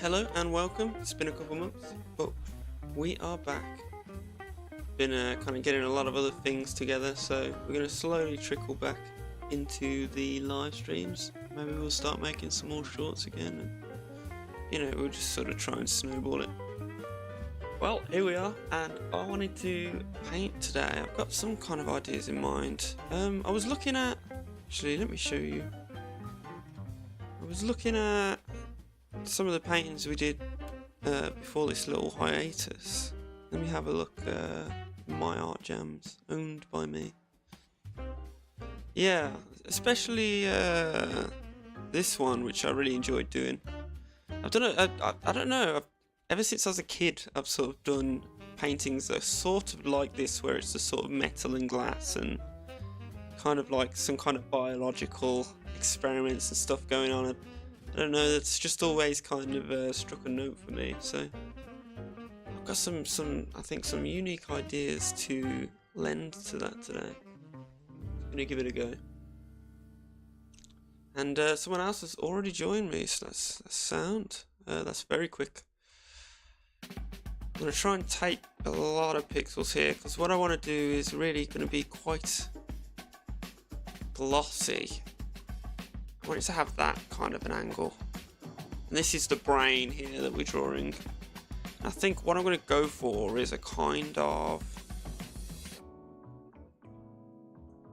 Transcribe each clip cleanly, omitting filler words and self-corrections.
Hello and welcome. It's been a couple months, but we are back. Been kind of getting a lot of other things together, so we're going to slowly trickle back into the live streams. Maybe we'll start making some more shorts again, and we'll just sort of try and snowball it. Well, here we are, and I wanted to paint today. I've got some kind of ideas in mind. I was looking at... Actually, let me show you. I was looking at some of the paintings we did before this little hiatus. Let me have a look. My Art Jams, owned by me. Yeah, especially this one, which I really enjoyed doing. I don't know. Ever since I was a kid, I've sort of done paintings that are sort of like this, where it's just sort of metal and glass and kind of like some kind of biological experiments and stuff going on. I don't know, that's just always kind of struck a note for me. So I've got some I think some unique ideas to lend to that today. I'm gonna give it a go. And someone else has already joined me, so that's sound. That's very quick. I'm going to try and take a lot of pixels here, because what I want to do is really going to be quite glossy. I want it to have that kind of an angle. And this is the brain here that we're drawing. And I think what I'm going to go for is a kind of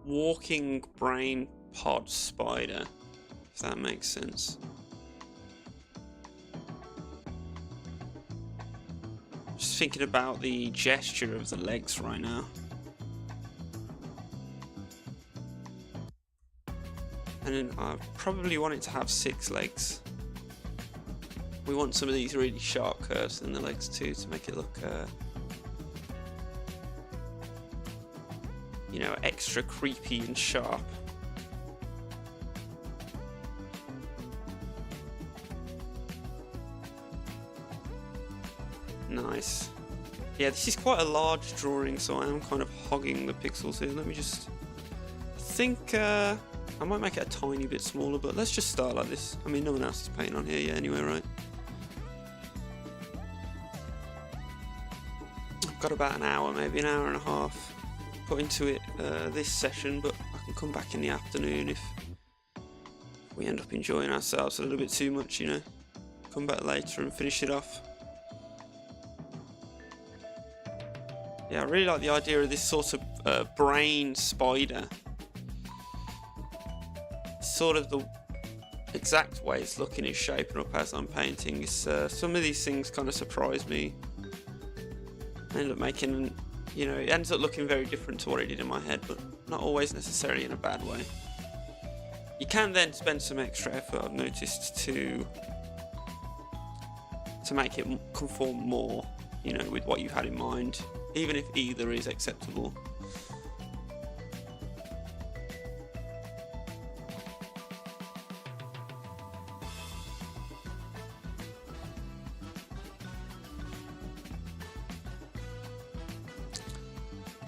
walking brain pod spider, if that makes sense. Just thinking about the gesture of the legs right now. And then I probably want it to have 6 legs. We want some of these really sharp curves in the legs too, to make it look extra creepy and sharp. Nice. Yeah, this is quite a large drawing, so I am kind of hogging the pixels here. Let me just... I think I might make it a tiny bit smaller, but let's just start like this. I mean, no one else is painting on here yet anyway, right? I've got about an hour, maybe an hour and a half put into it this session, but I can come back in the afternoon if we end up enjoying ourselves a little bit too much, Come back later and finish it off. Yeah, I really like the idea of this sort of brain spider. Sort of the exact way it's looking is shaping up as I'm painting. Some of these things kind of surprise me. I end up making, it ends up looking very different to what I did in my head, but not always necessarily in a bad way. You can then spend some extra effort, I've noticed, to make it conform more, with what you had in mind, even if either is acceptable.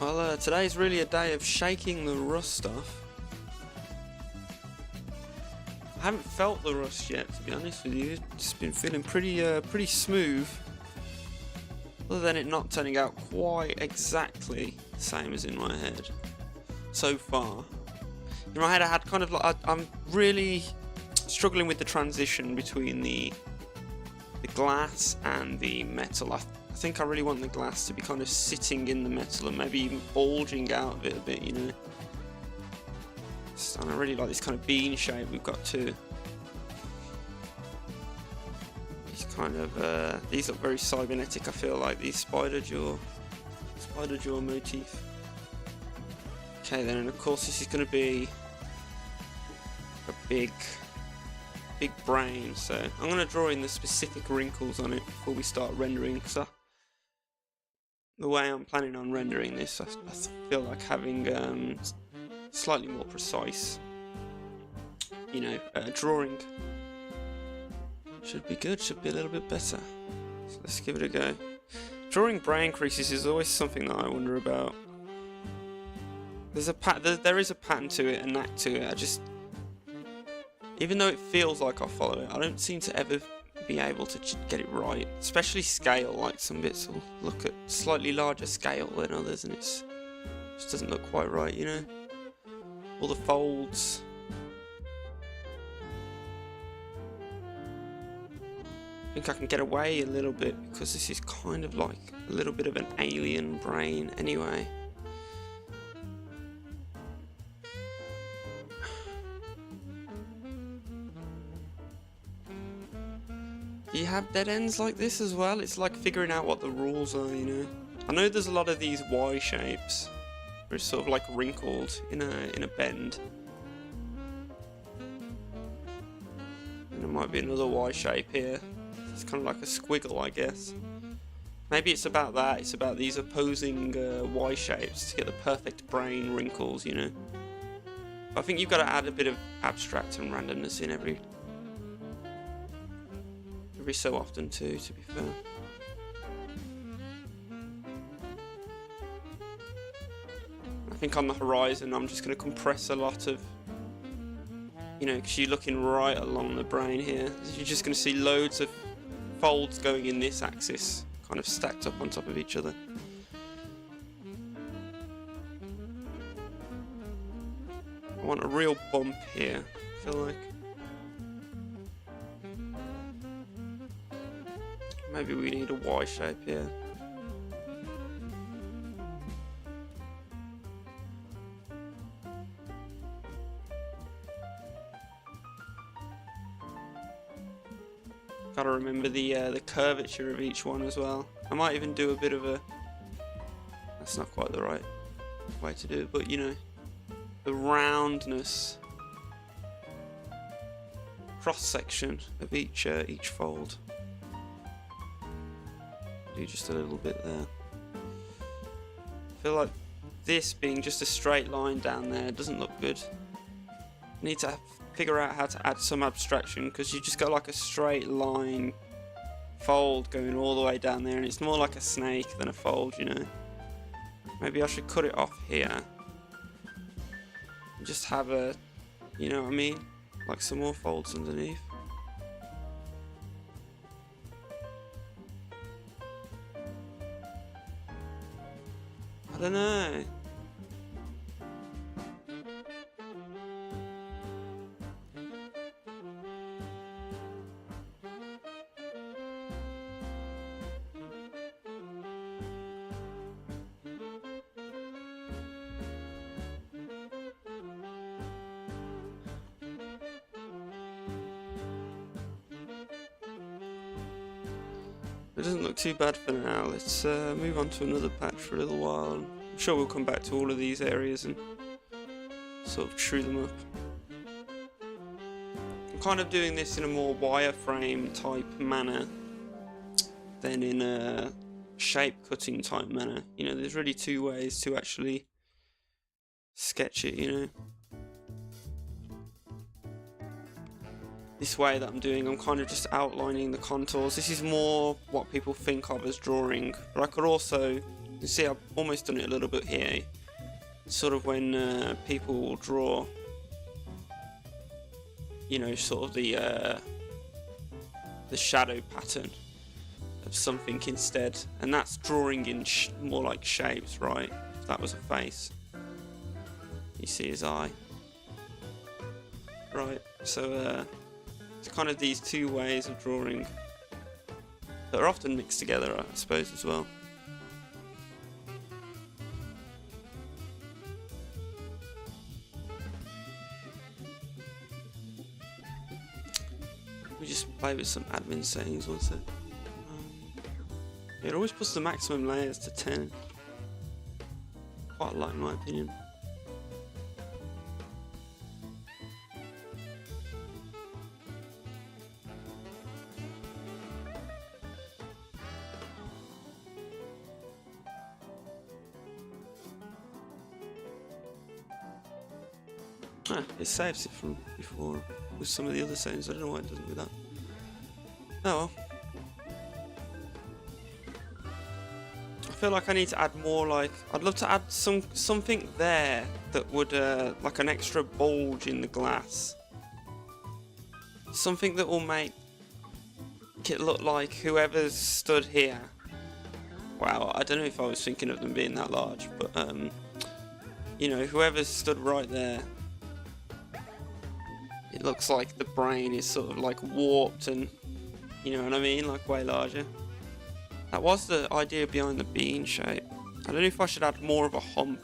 Well, today is really a day of shaking the rust off. I haven't felt the rust yet, to be honest with you. It's been feeling pretty smooth. Other than it not turning out quite exactly the same as in my head so far. In my head I had kind of like, I'm really struggling with the transition between the glass and the metal. I think I really want the glass to be kind of sitting in the metal and maybe even bulging out of it a bit, And I really like this kind of bean shape we've got too. These look very cybernetic, I feel like, these spider jaw motif. Okay then, and of course this is going to be a big brain, so I'm going to draw in the specific wrinkles on it before we start rendering, because the way I'm planning on rendering this, I feel like having slightly more precise, drawing should be good, should be a little bit better. So let's give it a go. Drawing brain creases is always something that I wonder about. There is a pattern to it, a knack to it. Even though it feels like I follow it, I don't seem to ever be able to get it right, especially scale. Like some bits will look at slightly larger scale than others, and it just doesn't look quite right, you know. All the folds. I think I can get away a little bit because this is kind of like a little bit of an alien brain anyway. Do you have dead ends like this as well? It's like figuring out what the rules are, you know. I know there's a lot of these Y shapes where it's sort of like wrinkled in a bend. And there might be another Y shape here. It's kind of like a squiggle, I guess. Maybe it's about that. It's about these opposing Y shapes to get the perfect brain wrinkles, you know. I think you've got to add a bit of abstract and randomness in every so often too, to be fair. I think on the horizon I'm just going to compress a lot of, you know, because you're looking right along the brain here. You're just going to see loads of folds going in this axis, kind of stacked up on top of each other. I want a real bump here, I feel like. Maybe we need a Y shape here. Gotta remember the curvature of each one as well. I might even do a bit of a... That's not quite the right way to do it, but you know, the roundness, cross section of each fold. Do just a little bit there. I feel like this being just a straight line down there doesn't look good. I need to figure out how to add some abstraction, because you just got like a straight line fold going all the way down there, and it's more like a snake than a fold, you know. Maybe I should cut it off here and just have a, you know what I mean, like some more folds underneath. I don't know. It doesn't look too bad for now. Let's move on to another patch for a little while. I'm sure we'll come back to all of these areas and sort of true them up. I'm kind of doing this in a more wireframe type manner than in a shape cutting type manner. You know, there's really two ways to actually sketch it, you know. This way that I'm doing, I'm kind of just outlining the contours. This is more what people think of as drawing, but I could also, you see I've almost done it a little bit here, sort of when people will draw, you know, sort of the shadow pattern of something instead, and that's drawing in more like shapes, right? If that was a face, you see his eye, right? So it's kind of these two ways of drawing that are often mixed together, I suppose, as well. We just play with some admin settings, one sec. It always puts the maximum layers to 10. Quite a lot, in my opinion. It saves it from before with some of the other settings. I don't know why it doesn't with that. Oh well. I feel like I need to add more, like, I'd love to add something there that would, like an extra bulge in the glass. Something that will make make it look like whoever's stood here. Wow, I don't know if I was thinking of them being that large, but you know, whoever's stood right there, it looks like the brain is sort of like warped and, you know what I mean, like way larger. That was the idea behind the bean shape. I don't know if I should add more of a hump.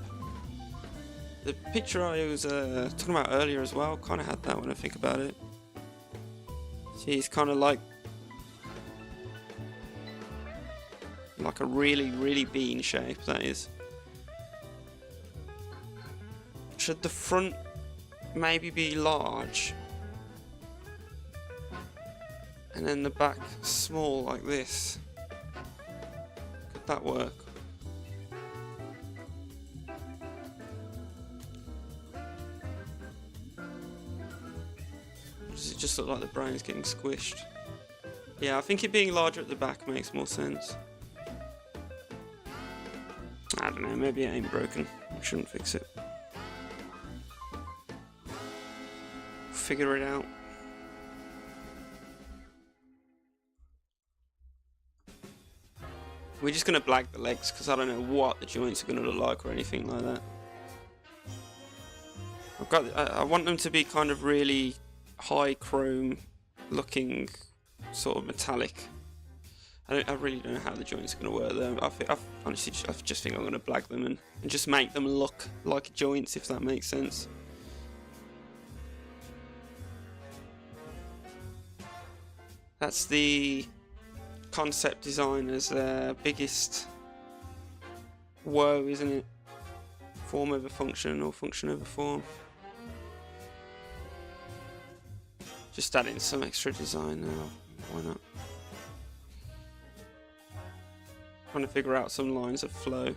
The picture I was talking about earlier as well kind of had that when I think about it. See, he's kind of like a really bean shape, that is. Should the front maybe be large and then the back small like this? Could that work? Or does it just look like the brain's getting squished? Yeah, I think it being larger at the back makes more sense. I don't know, maybe it ain't broken. I shouldn't fix it. Figure it out. We're just gonna black the legs because I don't know what the joints are gonna look like or anything like that. I want them to be kind of really high chrome looking, sort of metallic. I really don't know how the joints are going to work though. I honestly just think I'm going to black them and just make them look like joints, if that makes sense. That's the concept designer's biggest woe, isn't it? Form over function or function over form. Just adding some extra design now. Why not? Trying to figure out some lines of flow.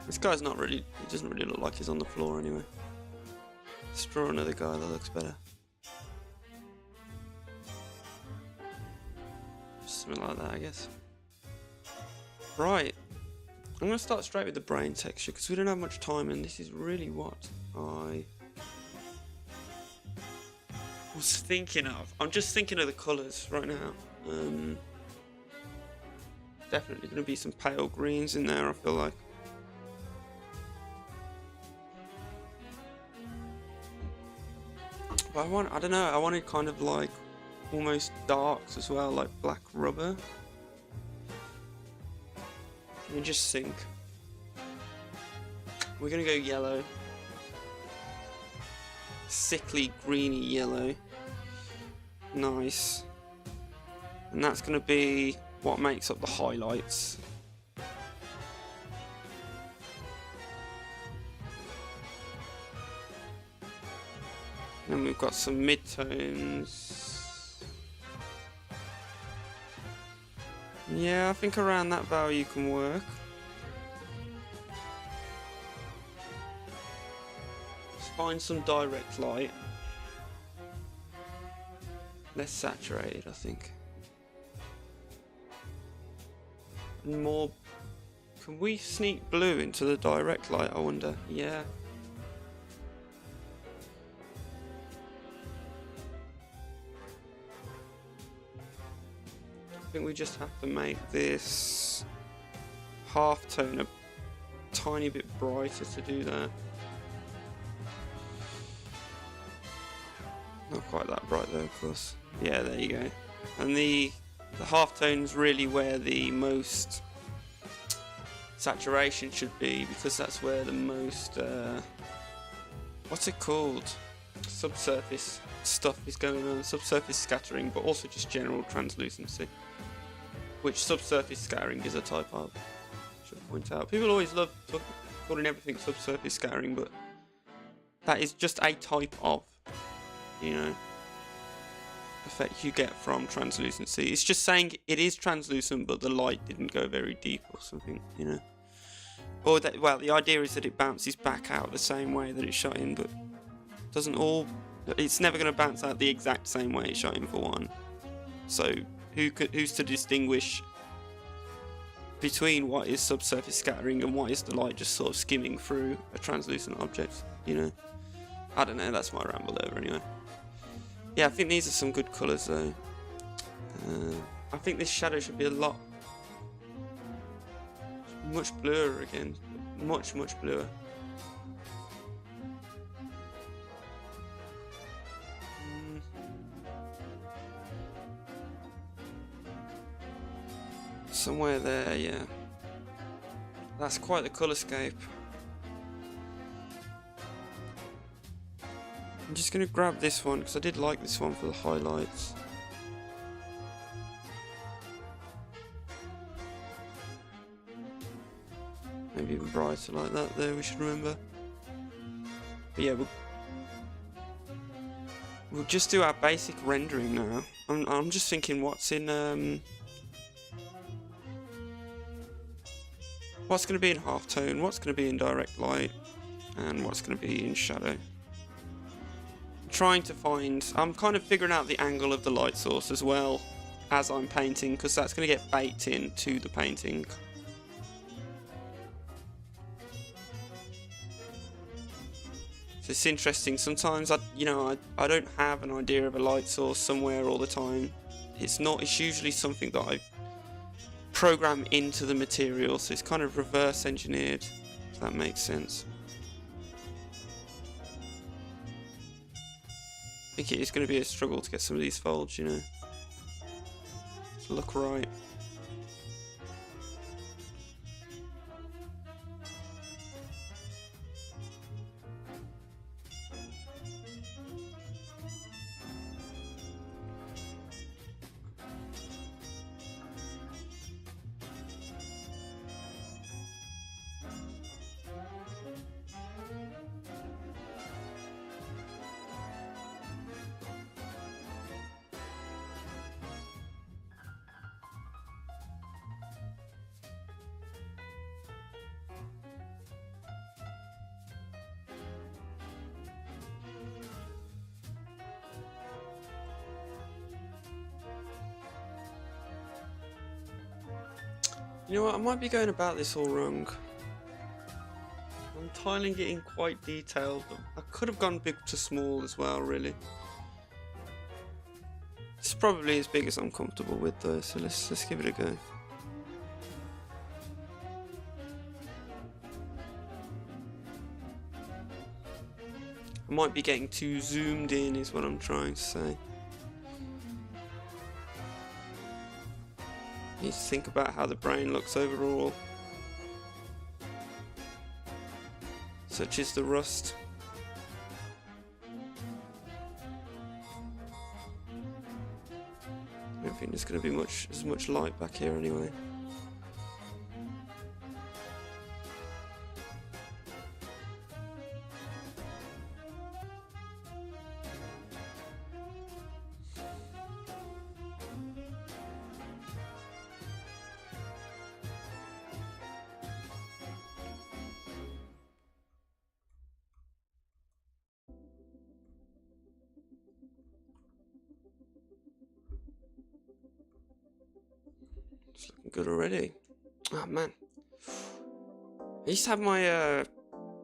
This guy's not really, he doesn't really look like he's on the floor anyway. Let's draw another guy that looks better. Something like that, I guess. Right. I'm going to start straight with the brain texture because we don't have much time and this is really what I was thinking of. I'm just thinking of the colours right now. Definitely going to be some pale greens in there, I feel like. But I don't know, I wanted kind of like almost darks as well, like black rubber. Let me just think. We're gonna go yellow. Sickly greeny yellow. Nice. And that's gonna be what makes up the highlights. Then we've got some midtones. Yeah, I think around that value can work. Let's find some direct light. Less saturated, I think. And more... Can we sneak blue into the direct light, I wonder? Yeah. I think we just have to make this half tone a tiny bit brighter to do that. Not quite that bright though, of course. Yeah, there you go. And the half tone's really where the most saturation should be, because that's where the most what's it called? Subsurface stuff is going on. Subsurface scattering, but also just general translucency. Which subsurface scattering is a type of. Should point out. People always love calling everything subsurface scattering, but that is just a type of, you know, effect you get from translucency. It's just saying it is translucent, but the light didn't go very deep or something, you know. Or that, well, the idea is that it bounces back out the same way that it shot in, but doesn't all. It's never going to bounce out the exact same way it shot in, for one. So who's to distinguish between what is subsurface scattering and what is the light just sort of skimming through a translucent object, you know. I don't know, that's my ramble over anyway. Yeah, I think these are some good colours though. I think this shadow should be a lot much bluer again, much bluer. Somewhere there, yeah. That's quite the colorscape. I'm just going to grab this one because I did like this one for the highlights. Maybe even brighter like that there, we should remember. But yeah, we'll just do our basic rendering now. I'm just thinking what's in what's going to be in halftone, what's going to be in direct light, and what's going to be in shadow. Trying to find, I'm kind of figuring out the angle of the light source as well as I'm painting, because that's going to get baked into the painting. So it's interesting, sometimes I don't have an idea of a light source somewhere all the time. It's usually something that I program into the material, so it's kind of reverse engineered, if that makes sense. I think it is going to be a struggle to get some of these folds, you know, to look right. You know what, I might be going about this all wrong. I'm tiling it in quite detailed, but I could have gone big to small as well, really. It's probably as big as I'm comfortable with though, so let's give it a go. I might be getting too zoomed in is what I'm trying to say. Need to think about how the brain looks overall. Such is the rust. I don't think there's going to be as much light back here anyway. It's looking good already. Oh man, I used to have my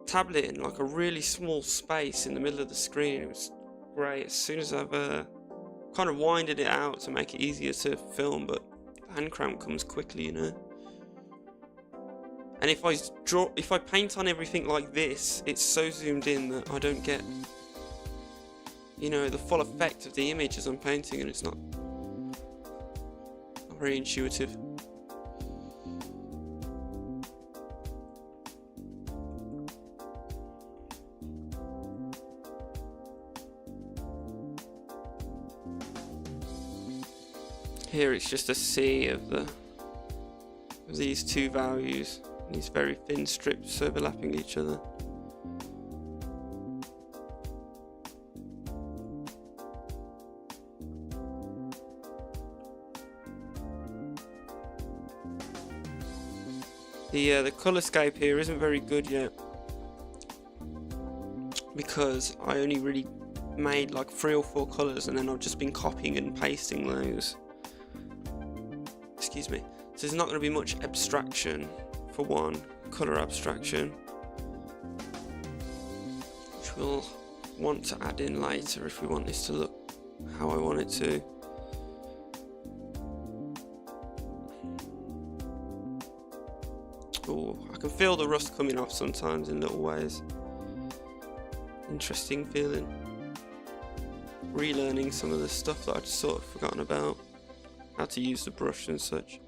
tablet in like a really small space in the middle of the screen. It was great. As soon as I've kind of winded it out to make it easier to film, but hand cramp comes quickly, you know. And if I paint on everything like this, it's so zoomed in that I don't get, you know, the full effect of the image as I'm painting, and it's not very intuitive. Here it's just a sea of these two values, these very thin strips overlapping each other. The colorscape here isn't very good yet because I only really made like 3 or 4 colours and then I've just been copying and pasting those. Excuse me. So there's not going to be much abstraction for one, colour abstraction, which we'll want to add in later if we want this to look how I want it to. Oh, I can feel the rust coming off sometimes in little ways. Interesting feeling. Relearning some of the stuff that I'd sort of forgotten about. How to use the brush and such.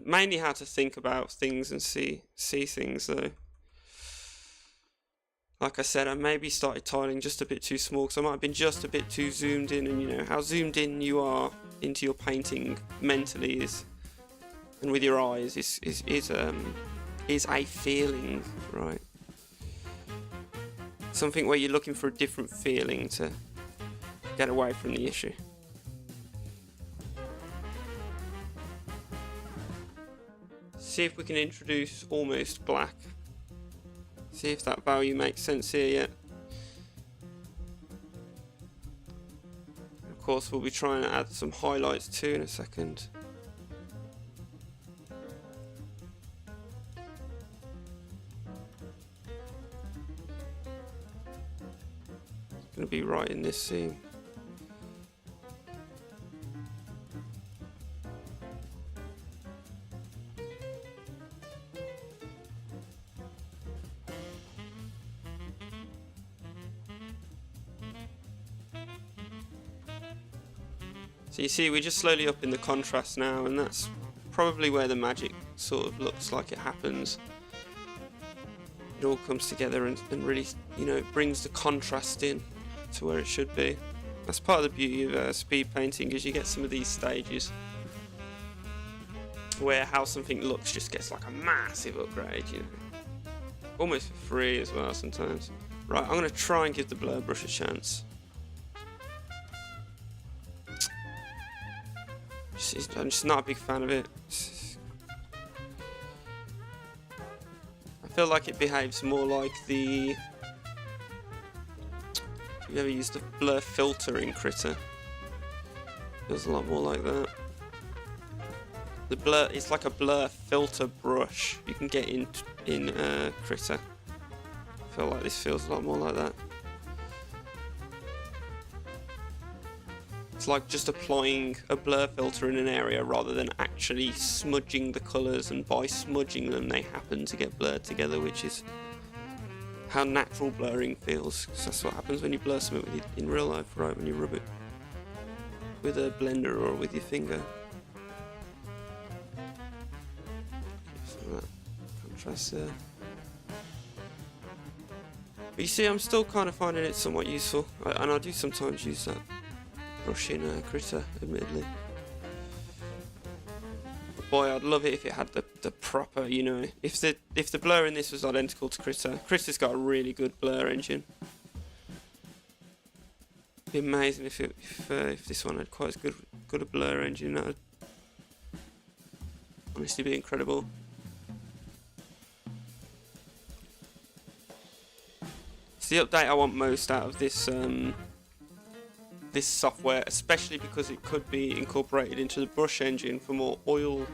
Mainly how to think about things and see things though. Like I said, I maybe started tiling just a bit too small because I might have been just a bit too zoomed in, and you know how zoomed in you are into your painting mentally is, and with your eyes is a feeling, right? Something where you're looking for a different feeling to get away from the issue. See if we can introduce almost black. See if that value makes sense here yet. Of course, we'll be trying to add some highlights too in a second. It's going to be right in this scene. So you see we're just slowly up in the contrast now, and that's probably where the magic sort of looks like it happens. It all comes together and really, you know, it brings the contrast in to where it should be. That's part of the beauty of speed painting, is you get some of these stages where how something looks just gets like a massive upgrade, you know. Almost for free as well sometimes. Right, I'm going to try and give the blur brush a chance. I'm just not a big fan of it. I feel like it behaves more like the... Have you ever used the blur filter in Krita? Feels a lot more like that. The blur, it's like a blur filter brush you can get in Krita. I feel like this feels a lot more like that. It's like just applying a blur filter in an area rather than actually smudging the colours, and by smudging them they happen to get blurred together, which is how natural blurring feels. Because that's what happens when you blur something in real life, right? When you rub it with a blender or with your finger. Some of that contrast there. But you see, I'm still kind of finding it somewhat useful, and I do sometimes use that brush in Krita, admittedly. But boy, I'd love it if it had the proper, you know, if the blur in this was identical to Krita. Krita's got a really good blur engine. It'd be amazing if this one had quite as good a blur engine. That would honestly be incredible. It's the update I want most out of this this software, especially because it could be incorporated into the brush engine for more oil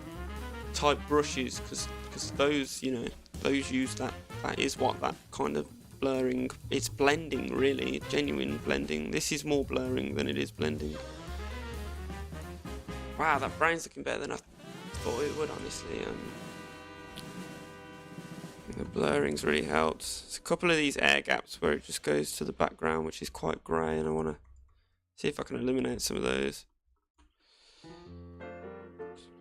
type brushes, because those, you know, those use that is what that kind of blurring, it's blending really, genuine blending. This is more blurring than it is blending. Wow, that brain's looking better than I thought it would, honestly. The blurring's really helped. There's a couple of these air gaps where it just goes to the background, which is quite grey, and I want to see if I can eliminate some of those.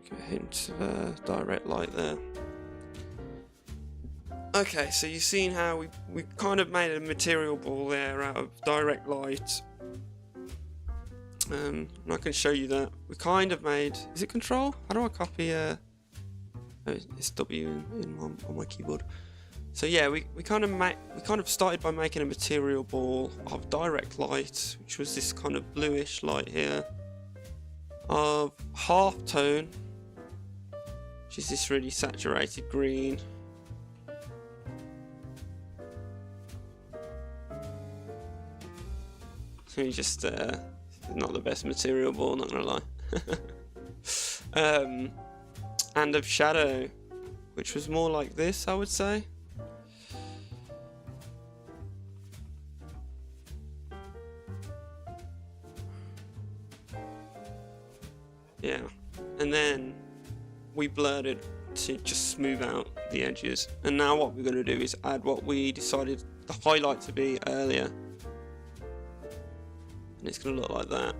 Give a hint of direct light there. Okay, so you've seen how we kind of made a material ball there out of direct light. And I can show you that. We kind of made... Is it Control? How do I copy... Oh, it's W on my keyboard. So yeah, we kind of started by making a material ball of direct light, which was this kind of bluish light here, of half tone, which is this really saturated green. So you just not the best material ball, not gonna lie. And of shadow, which was more like this, I would say. Yeah, and then we blurred it to just smooth out the edges. And now what we're going to do is add what we decided the highlight to be earlier. And it's going to look like that.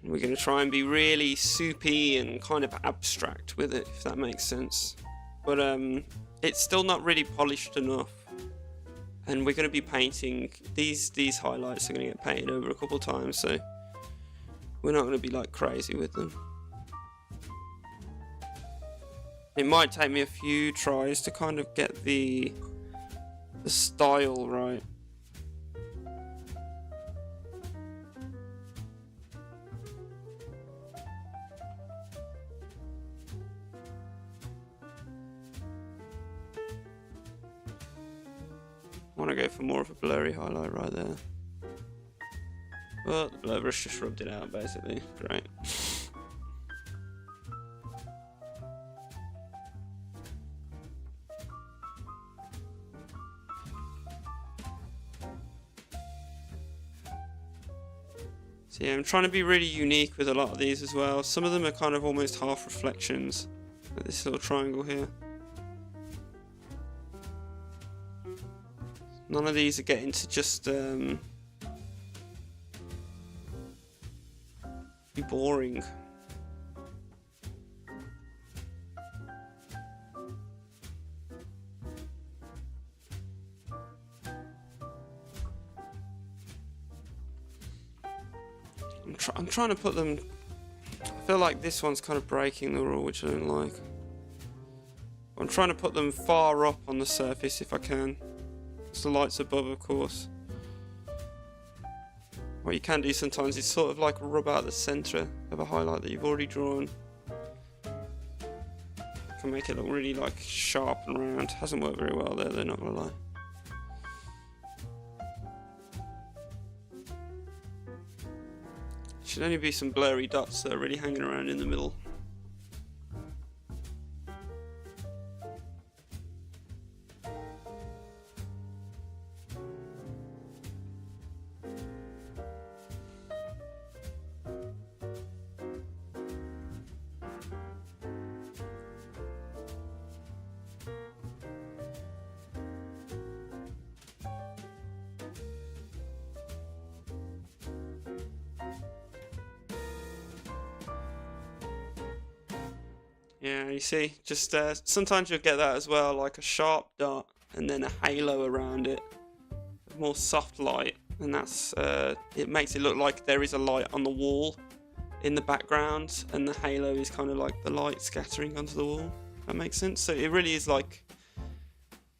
And we're going to try and be really soupy and kind of abstract with it, if that makes sense. But it's still not really polished enough. And we're going to be painting, these highlights are going to get painted over a couple times, so we're not going to be like crazy with them. It might take me a few tries to kind of get the style right. I want to go for more of a blurry highlight right there. Well, the blur brush just rubbed it out basically. Great. So yeah, I'm trying to be really unique with a lot of these as well. Some of them are kind of almost half reflections, like this little triangle here. None of these are getting to just be boring. I'm trying to put them. I feel like this one's kind of breaking the rule, which I don't like. I'm trying to put them far up on the surface if I can. It's the lights above, of course. What you can do sometimes is sort of like rub out the centre of a highlight that you've already drawn. Can make it look really like sharp and round. Hasn't worked very well there, they're not gonna lie. Should only be some blurry dots that are really hanging around in the middle. Yeah, you see, just sometimes you'll get that as well, like a sharp dot and then a halo around it, more soft light, and that's it makes it look like there is a light on the wall in the background, and the halo is kind of like the light scattering onto the wall. That makes sense. So it really is like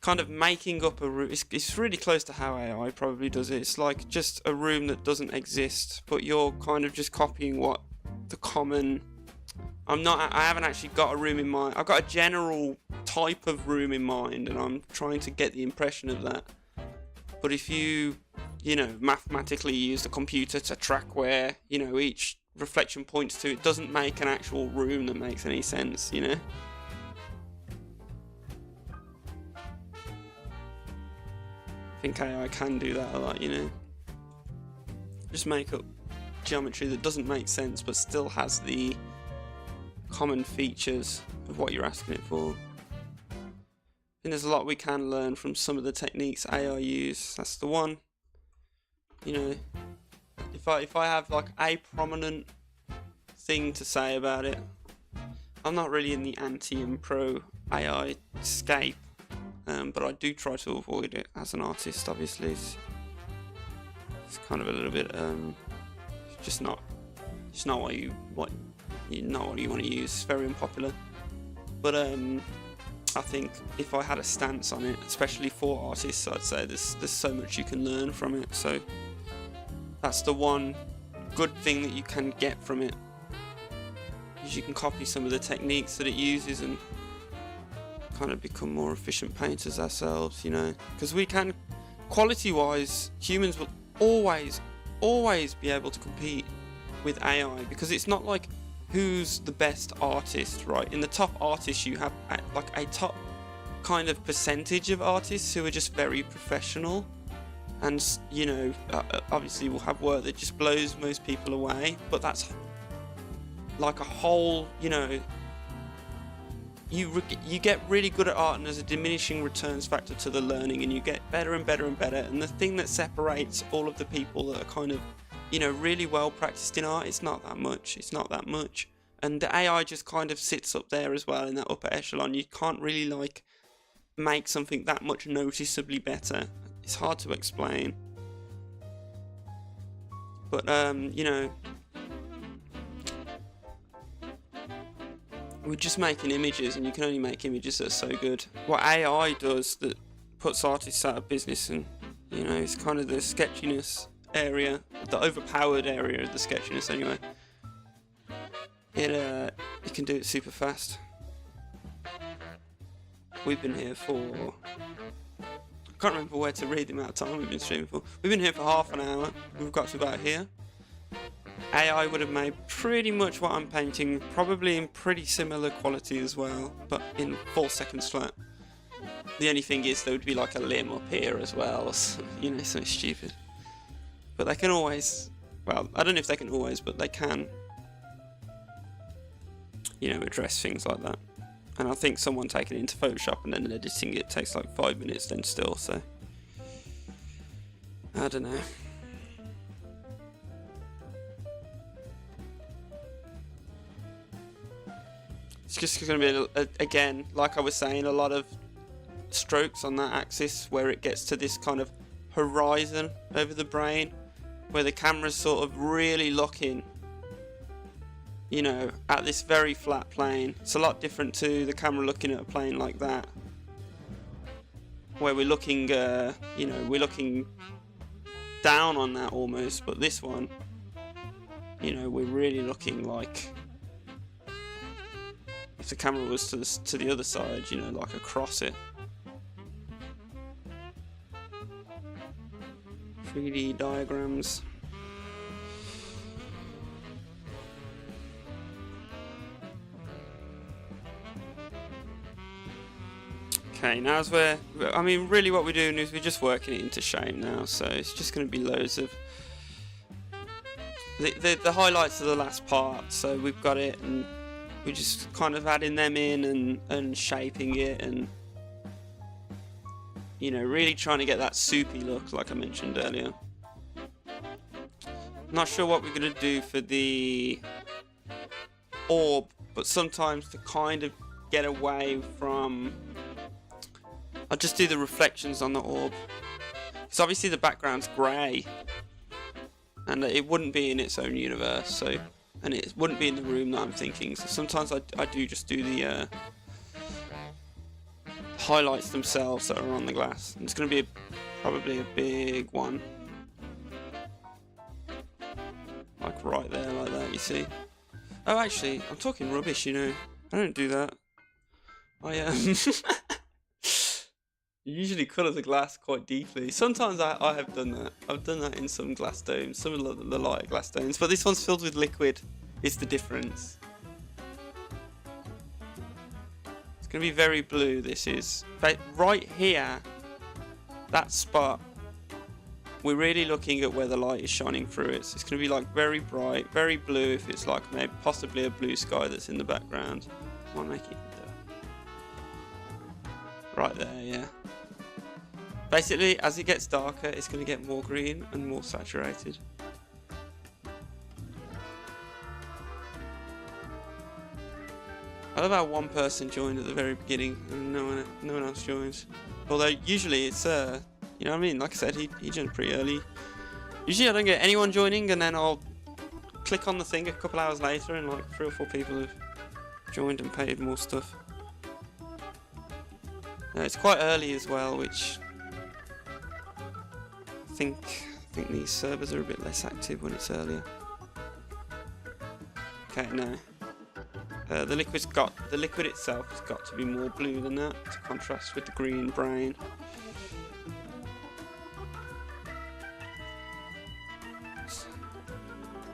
kind of making up a room. It's really close to how AI probably does it. It's like just a room that doesn't exist, but you're kind of just copying what the common. I haven't actually got a room in mind. I've got a general type of room in mind, and I'm trying to get the impression of that. But if you know, mathematically use the computer to track where, you know, each reflection points to, it doesn't make an actual room that makes any sense, you know? I think AI can do that a lot, you know? Just make up geometry that doesn't make sense, but still has the common features of what you're asking it for. I think there's a lot we can learn from some of the techniques AI use. That's the one. You know, if I have like a prominent thing to say about it, I'm not really in the anti and pro AI scape, but I do try to avoid it as an artist. Obviously, it's kind of a little bit it's just not what you want to use. It's very unpopular, but I think if I had a stance on it, especially for artists, I'd say there's so much you can learn from it. So that's the one good thing that you can get from it, is you can copy some of the techniques that it uses and kind of become more efficient painters ourselves, you know, because we can, quality wise, humans will always be able to compete with AI, because it's not like who's the best artist, right? In the top artists, you have like a top kind of percentage of artists who are just very professional, and you know, obviously will have work that just blows most people away, but that's like a whole, you know, you get really good at art, and there's a diminishing returns factor to the learning, and you get better and better and better. And the thing that separates all of the people that are kind of, you know, really well practiced in art, it's not that much. And the AI just kind of sits up there as well in that upper echelon. You can't really like make something that much noticeably better. It's hard to explain. But you know, we're just making images, and you can only make images that are so good. What AI does that puts artists out of business, and you know, it's kind of the sketchiness area, the overpowered area of the sketchiness anyway. It can do it super fast. We've been here for, I can't remember where to read the amount of time we've been streaming for. We've been here for half an hour. We've got to about here. AI would have made pretty much what I'm painting, probably in pretty similar quality as well, but in 4 seconds flat. The only thing is there would be like a limb up here as well, so, you know, something stupid. But they can always, well, I don't know if they can always, but they can, you know, address things like that. And I think someone taking it into Photoshop and then editing it takes like 5 minutes then still, so I don't know. It's just going to be, again, like I was saying, a lot of strokes on that axis where it gets to this kind of horizon over the brain, where the camera's sort of really looking, you know, at this very flat plane. It's a lot different to the camera looking at a plane like that, where we're looking, you know, we're looking down on that almost, but this one, you know, we're really looking like if the camera was to the other side, you know, like across it. 3D diagrams. Okay, now as I mean, really what we're doing is we're just working it into shape now, so it's just going to be loads of the highlights of the last part, so we've got it, and we're just kind of adding them in and shaping it, and you know, really trying to get that soupy look like I mentioned earlier. Not sure what we're going to do for the orb, but sometimes to kind of get away from, I'll just do the reflections on the orb, because obviously the background's grey and it wouldn't be in its own universe, so, and it wouldn't be in the room that I'm thinking, so sometimes I do just do the highlights themselves that are on the glass. And it's going to be probably a big one, like right there, like that, you see. Oh, actually, I'm talking rubbish, you know. I don't do that. I usually colour the glass quite deeply. Sometimes I have done that. I've done that in some glass domes, some of the lighter glass domes, but this one's filled with liquid. It's the difference. It's going to be very blue, this is. But right here, that spot, we're really looking at where the light is shining through it. So it's going to be like very bright, very blue if it's like maybe possibly a blue sky that's in the background. Might make it right there, yeah. Basically, as it gets darker, it's going to get more green and more saturated. I love how one person joined at the very beginning and no one else joins. Although usually it's you know what I mean? Like I said, he joined pretty early. Usually I don't get anyone joining, and then I'll click on the thing a couple hours later and like 3 or 4 people have joined and paid more stuff. It's quite early as well, which I think these servers are a bit less active when it's earlier. Okay, no. The liquid itself has got to be more blue than that to contrast with the green brain.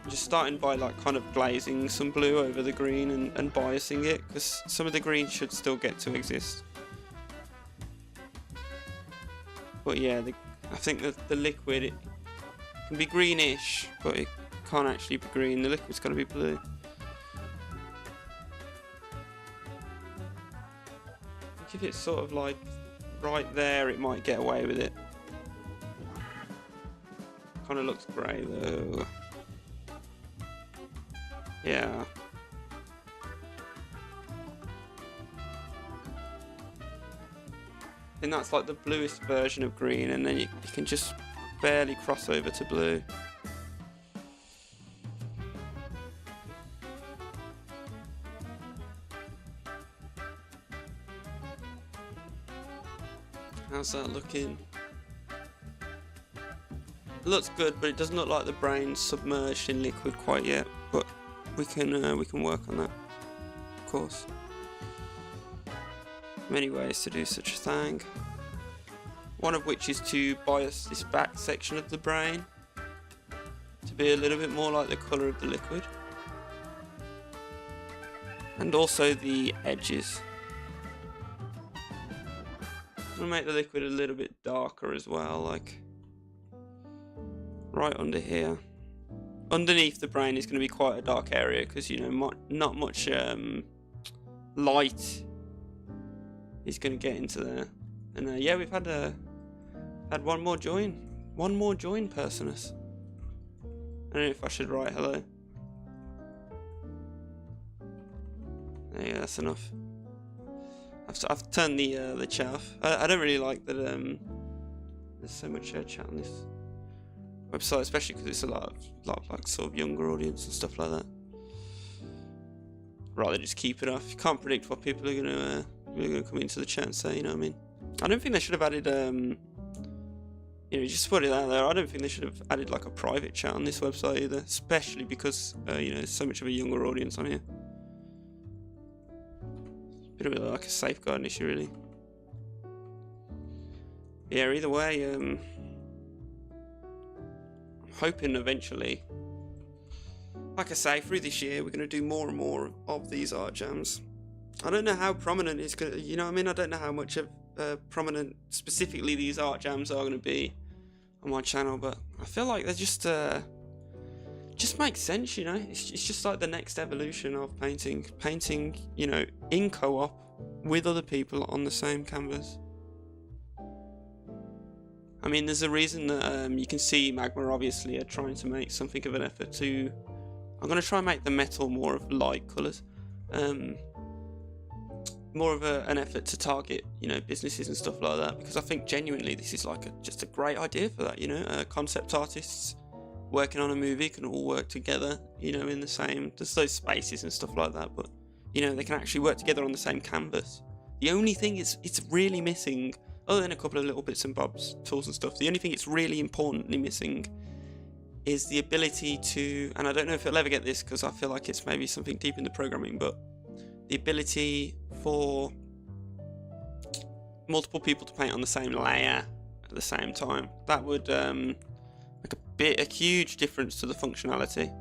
Just starting by like kind of glazing some blue over the green and biasing it, because some of the green should still get to exist. But yeah, I think that the liquid, it can be greenish, but it can't actually be green. The liquid's got to be blue. If it's sort of like right there, it might get away with it. Kind of looks grey though. Yeah. And that's like the bluest version of green, and then you can just barely cross over to blue. How's that looking? It looks good, but it doesn't look like the brain's submerged in liquid quite yet. But we can work on that, of course. Many ways to do such a thing. One of which is to bias this back section of the brain to be a little bit more like the colour of the liquid, and also the edges. I'm gonna make the liquid a little bit darker as well, like right under here. Underneath the brain is going to be quite a dark area because, you know, not much light is going to get into there. And yeah, we've had one more join personus. I don't know if I should write hello. Yeah, that's enough. I've turned the chat off. I don't really like that there's so much chat on this website, especially because it's a lot of like sort of younger audience and stuff like that. Rather just keep it off. You can't predict what people are gonna come into the chat and say. You know what I mean? I don't think they should have added you know, just put it out there. I don't think they should have added like a private chat on this website either, especially because you know, there's so much of a younger audience on here. Bit of like a safeguarding issue, really. Yeah, either way, I'm hoping eventually, like I say, through this year, we're going to do more and more of these art jams. I don't know how prominent it's going to, you know what I mean? I don't know how much of prominent specifically these art jams are going to be on my channel, but I feel like they're just makes sense, you know? It's just like the next evolution of painting, you know, in co-op with other people on the same canvas. I mean, there's a reason that you can see Magma obviously are trying to make something of an effort to. I'm going to try and make the metal more of light colours, more of an effort to target, you know, businesses and stuff like that, because I think genuinely this is like just a great idea for that, you know. Concept artists working on a movie can all work together, you know, in the same, there's those spaces and stuff like that, but you know, they can actually work together on the same canvas. The only thing it's really missing, other than a couple of little bits and bobs, tools and stuff, the only thing it's really importantly missing is the ability to, and I don't know if it'll ever get this because I feel like it's maybe something deep in the programming, but the ability for multiple people to paint on the same layer at the same time. That would make a huge difference to the functionality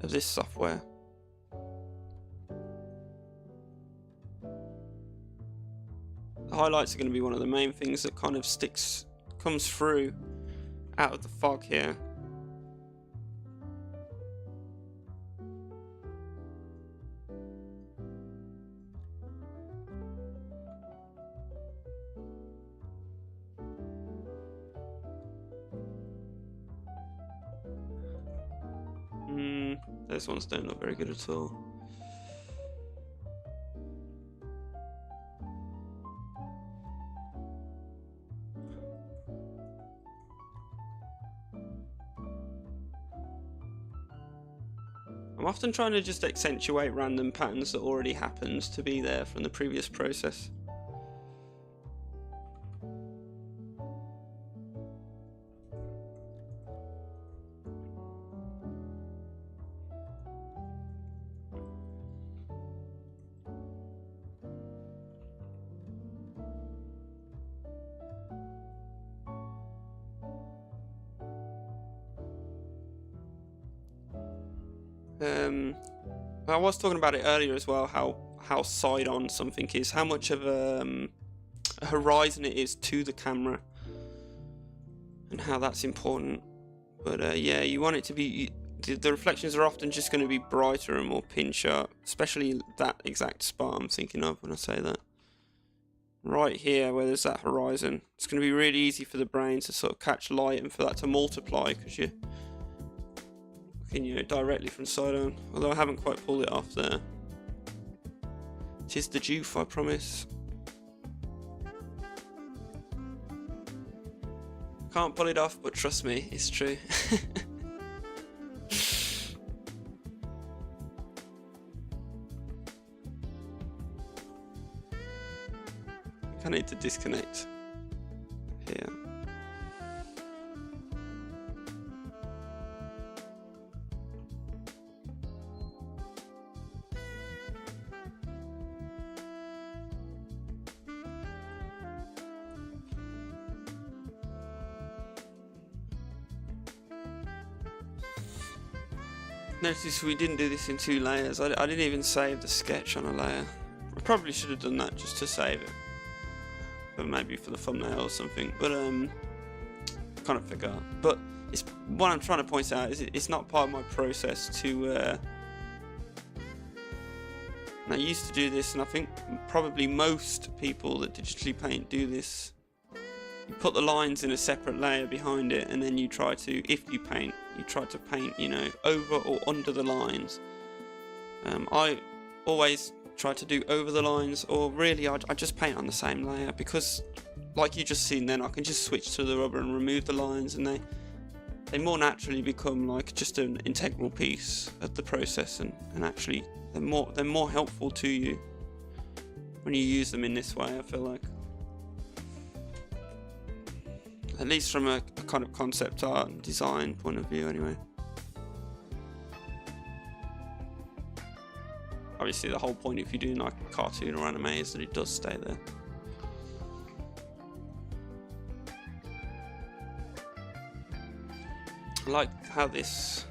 of this software. The highlights are going to be one of the main things that kind of comes through out of the fog here. Those ones don't look very good at all. I'm often trying to just accentuate random patterns that already happens to be there from the previous process. I was talking about it earlier as well, how side on something is, how much of a horizon it is to the camera, and how that's important. But yeah, you want it to be, the reflections are often just going to be brighter and more pin sharp, especially that exact spot I'm thinking of when I say that. Right here where there's that horizon, it's going to be really easy for the brain to sort of catch light and for that to multiply, because you're looking, you know, directly from side on. Although I haven't quite pulled it off there. It is the juice, I promise. Can't pull it off, but trust me, it's true. I need to disconnect here. Notice we didn't do this in 2 layers. I didn't even save the sketch on a layer. I probably should have done that just to save it. But maybe for the thumbnail or something. But kind of forgot. But it's what I'm trying to point out is it's not part of my process to. And I used to do this, and I think probably most people that digitally paint do this. You put the lines in a separate layer behind it, and then you try to, if you paint, you try to paint, you know, over or under the lines. I always try to do over the lines, or really I just paint on the same layer, because like you just seen then, I can just switch to the rubber and remove the lines, and they more naturally become like just an integral piece of the process, and actually they're more helpful to you when you use them in this way, I feel like. At least from a kind of concept art and design point of view anyway. Obviously the whole point if you're doing like a cartoon or anime is that it does stay there. I like how this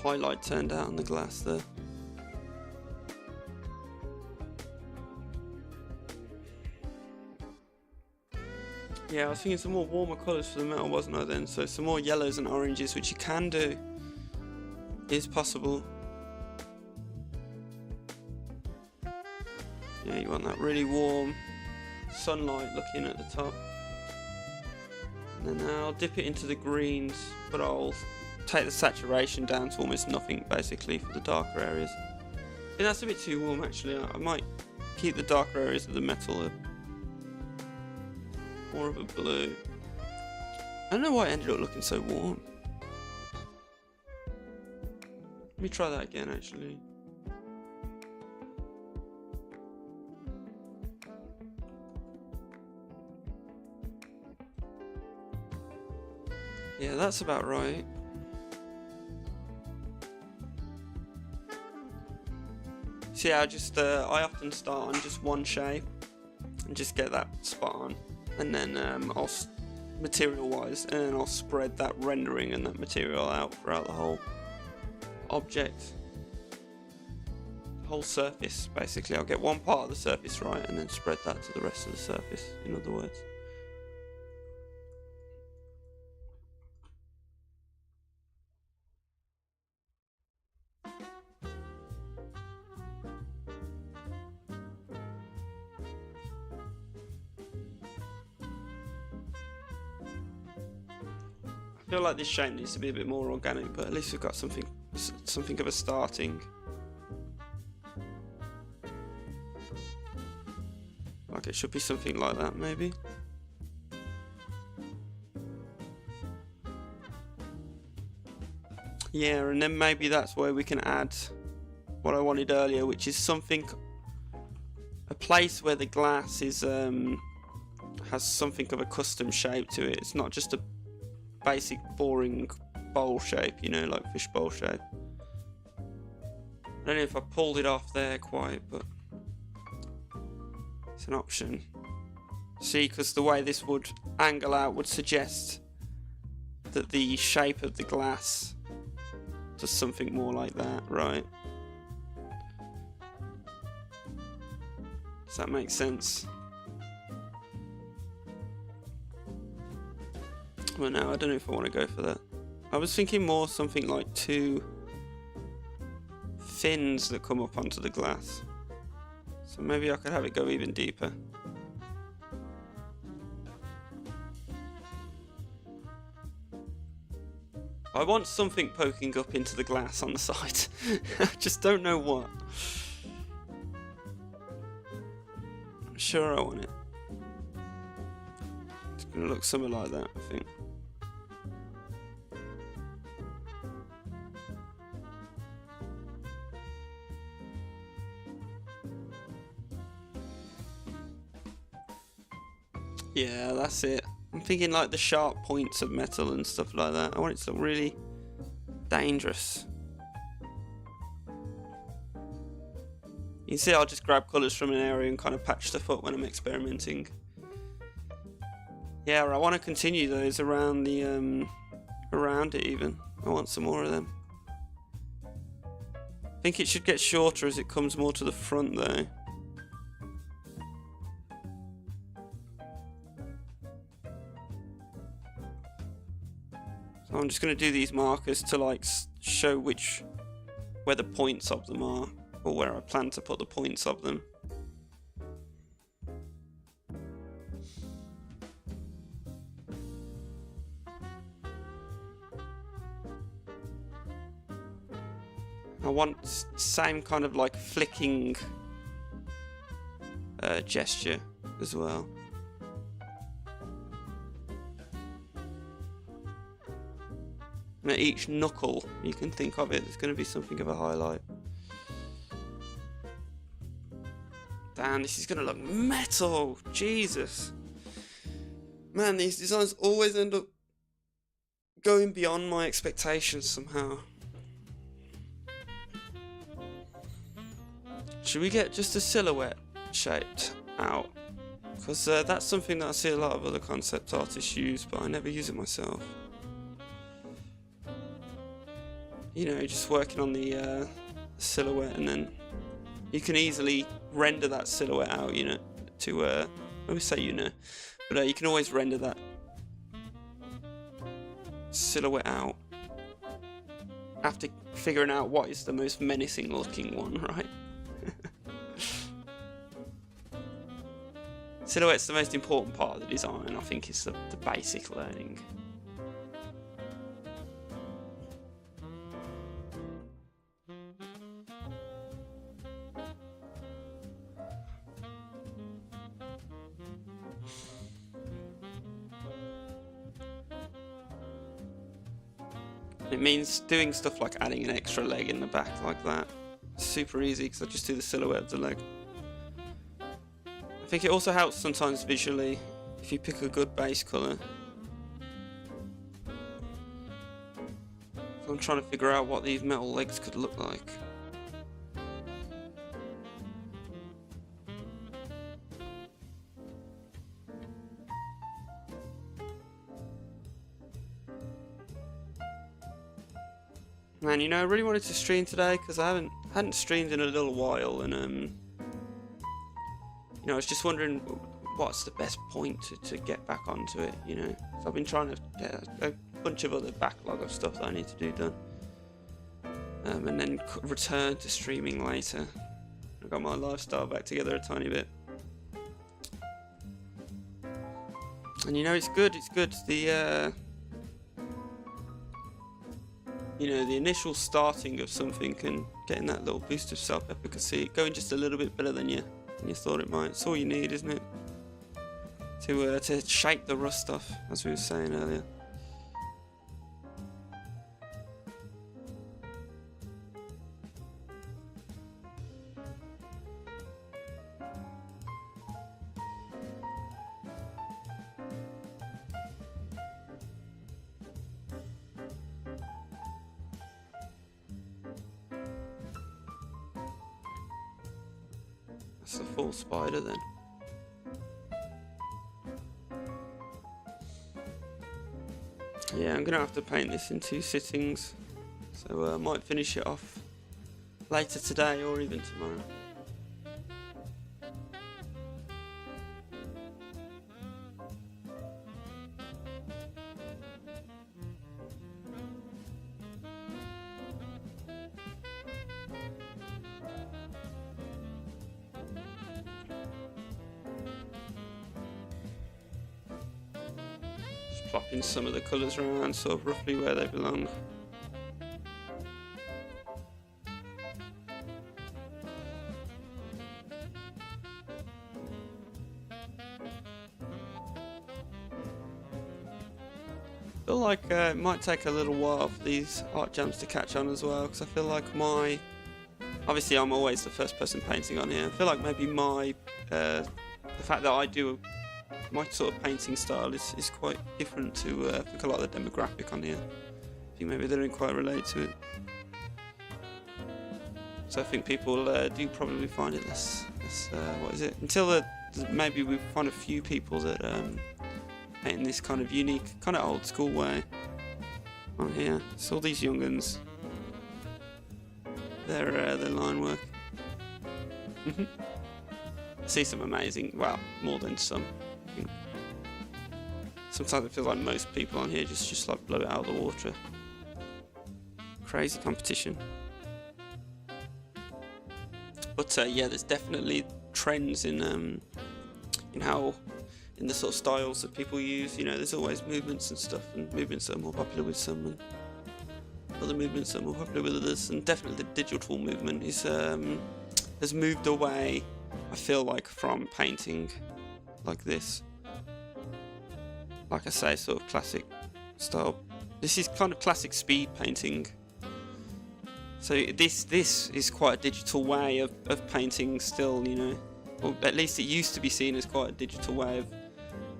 highlight turned out on the glass there. Yeah, I was thinking some more warmer colours for the metal, wasn't I then? So some more yellows and oranges, which you can do. Is possible. Yeah, you want that really warm sunlight looking at the top. And then I'll dip it into the greens, but I'll take the saturation down to almost nothing basically for the darker areas. I think that's a bit too warm actually. I might keep the darker areas of the metal more of a blue. I don't know why it ended up looking so warm. Let me try that again actually. Yeah, that's about right. So yeah, I often start on just one shape and just get that spot on. And then I'll material wise, and then I'll spread that rendering and that material out throughout the whole object, the whole surface basically. I'll get one part of the surface right and then spread that to the rest of the surface, in other words. I feel like this shape needs to be a bit more organic, but at least we've got something of a starting. Like it should be something like that, maybe. Yeah, and then maybe that's where we can add what I wanted earlier, which is something, a place where the glass is has something of a custom shape to it. It's not just a basic boring bowl shape, you know, like fish bowl shape. I don't know if I pulled it off there quite, but it's an option. See, because the way this would angle out would suggest that the shape of the glass to something more like that, right? Does that make sense? Well, no, I don't know if I want to go for that. I was thinking more something like 2 fins that come up onto the glass. So maybe I could have it go even deeper. I want something poking up into the glass on the side. I just don't know what. I'm sure I want it. It's gonna look something like that, I think. Yeah, that's it. I'm thinking like the sharp points of metal and stuff like that. I want it to look really dangerous. You can see I'll just grab colours from an area and kind of patch stuff up when I'm experimenting. Yeah, I want to continue those around the around it even. I want some more of them. I think it should get shorter as it comes more to the front though. I'm just going to do these markers to like show where the points of them are, or where I plan to put the points of them. I want same kind of like flicking gesture as well. And at each knuckle, you can think of it, there's going to be something of a highlight. Damn, this is going to look metal! Jesus! Man, these designs always end up going beyond my expectations somehow. Should we get just a silhouette shaped out? Because that's something that I see a lot of other concept artists use, but I never use it myself. You know, just working on the silhouette, and then you can easily render that silhouette out, you know, to, let me say, you know, but you can always render that silhouette out after figuring out what is the most menacing looking one, right? Silhouette's the most important part of the design, I think it's the basic learning. It means doing stuff like adding an extra leg in the back like that. Super easy because I just do the silhouette of the leg. I think it also helps sometimes visually if you pick a good base colour. So I'm trying to figure out what these metal legs could look like. Man, you know, I really wanted to stream today because I hadn't streamed in a little while, and you know, I was just wondering what's the best point to get back onto it, you know. So I've been trying to get a bunch of other backlog of stuff that I need to do done, and then return to streaming later. I got my lifestyle back together a tiny bit, and you know, it's good. It's good. The you know, the initial starting of something and getting that little boost of self-efficacy, going just a little bit better than you thought it might. It's all you need, isn't it? To shake the rust off, as we were saying earlier. That's the full spider then. Yeah, I'm gonna have to paint this in 2 sittings. So I might finish it off later today or even tomorrow. Just plopping some of the colours around sort of roughly where they belong. I feel like it might take a little while for these art jams to catch on as well, because I feel like obviously I'm always the first person painting on here. I feel like maybe the fact that I do my sort of painting style is quite different to I think a lot of the demographic on here. I think maybe they don't quite relate to it. So I think people do probably find it less what is it? Until maybe we find a few people that paint in this kind of unique, kind of old school way on here. So all these young'uns, their line work. I see some amazing, well, more than some. Sometimes I feel like most people on here just like blow it out of the water. Crazy competition. But yeah, there's definitely trends in the sort of styles that people use. You know, there's always movements and stuff, and movements that are more popular with some, and other movements that are more popular with others. And definitely the digital movement has moved away, I feel like, from painting like this. Like I say, sort of classic style. This is kind of classic speed painting. So this is quite a digital way of painting still, you know. Or at least it used to be seen as quite a digital way of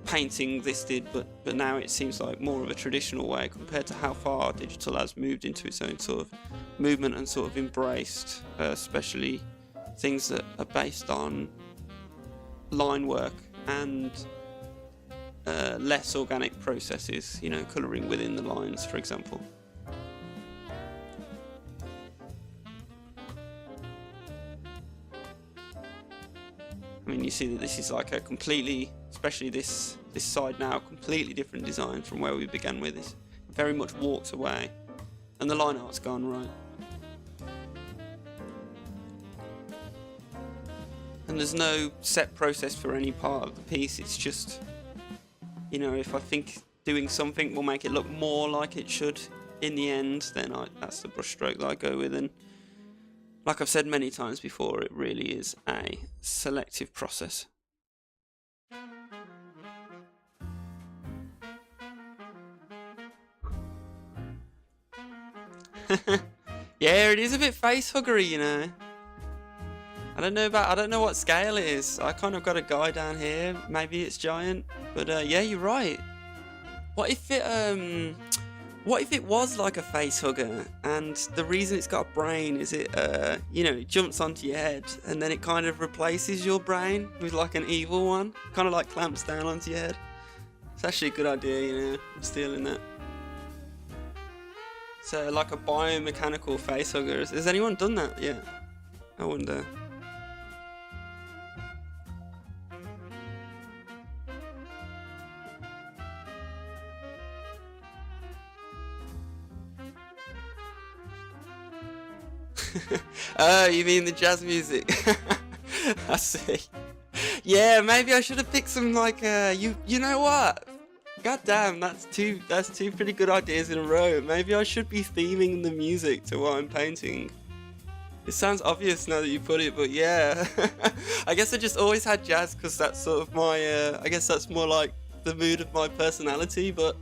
painting, this did, but now it seems like more of a traditional way compared to how far digital has moved into its own sort of movement and sort of embraced, especially things that are based on line work and less organic processes, you know, colouring within the lines, for example. I mean, you see that this is like a completely, especially this side now, completely different design from where we began with. This very much walks away, and the line art's gone right. And there's no set process for any part of the piece. It's just, you know, if I think doing something will make it look more like it should in the end, then that's the brushstroke that I go with. And like I've said many times before, it really is a selective process. Yeah, it is a bit face huggery, you know. I don't know what scale it is. I kind of got a guy down here. Maybe it's giant, but yeah, you're right. What if it was like a face hugger, and the reason it's got a brain is it jumps onto your head, and then it kind of replaces your brain with like an evil one, kind of like clamps down onto your head. It's actually a good idea, you know. I'm stealing that. So like a biomechanical face hugger. Has anyone done that yet? I wonder. Oh, you mean the jazz music? I see. Yeah, maybe I should have picked some like you know what? God damn, that's two pretty good ideas in a row. Maybe I should be theming the music to what I'm painting. It sounds obvious now that you put it, but yeah. I guess I just always had jazz because that's sort of my I guess that's more like the mood of my personality, but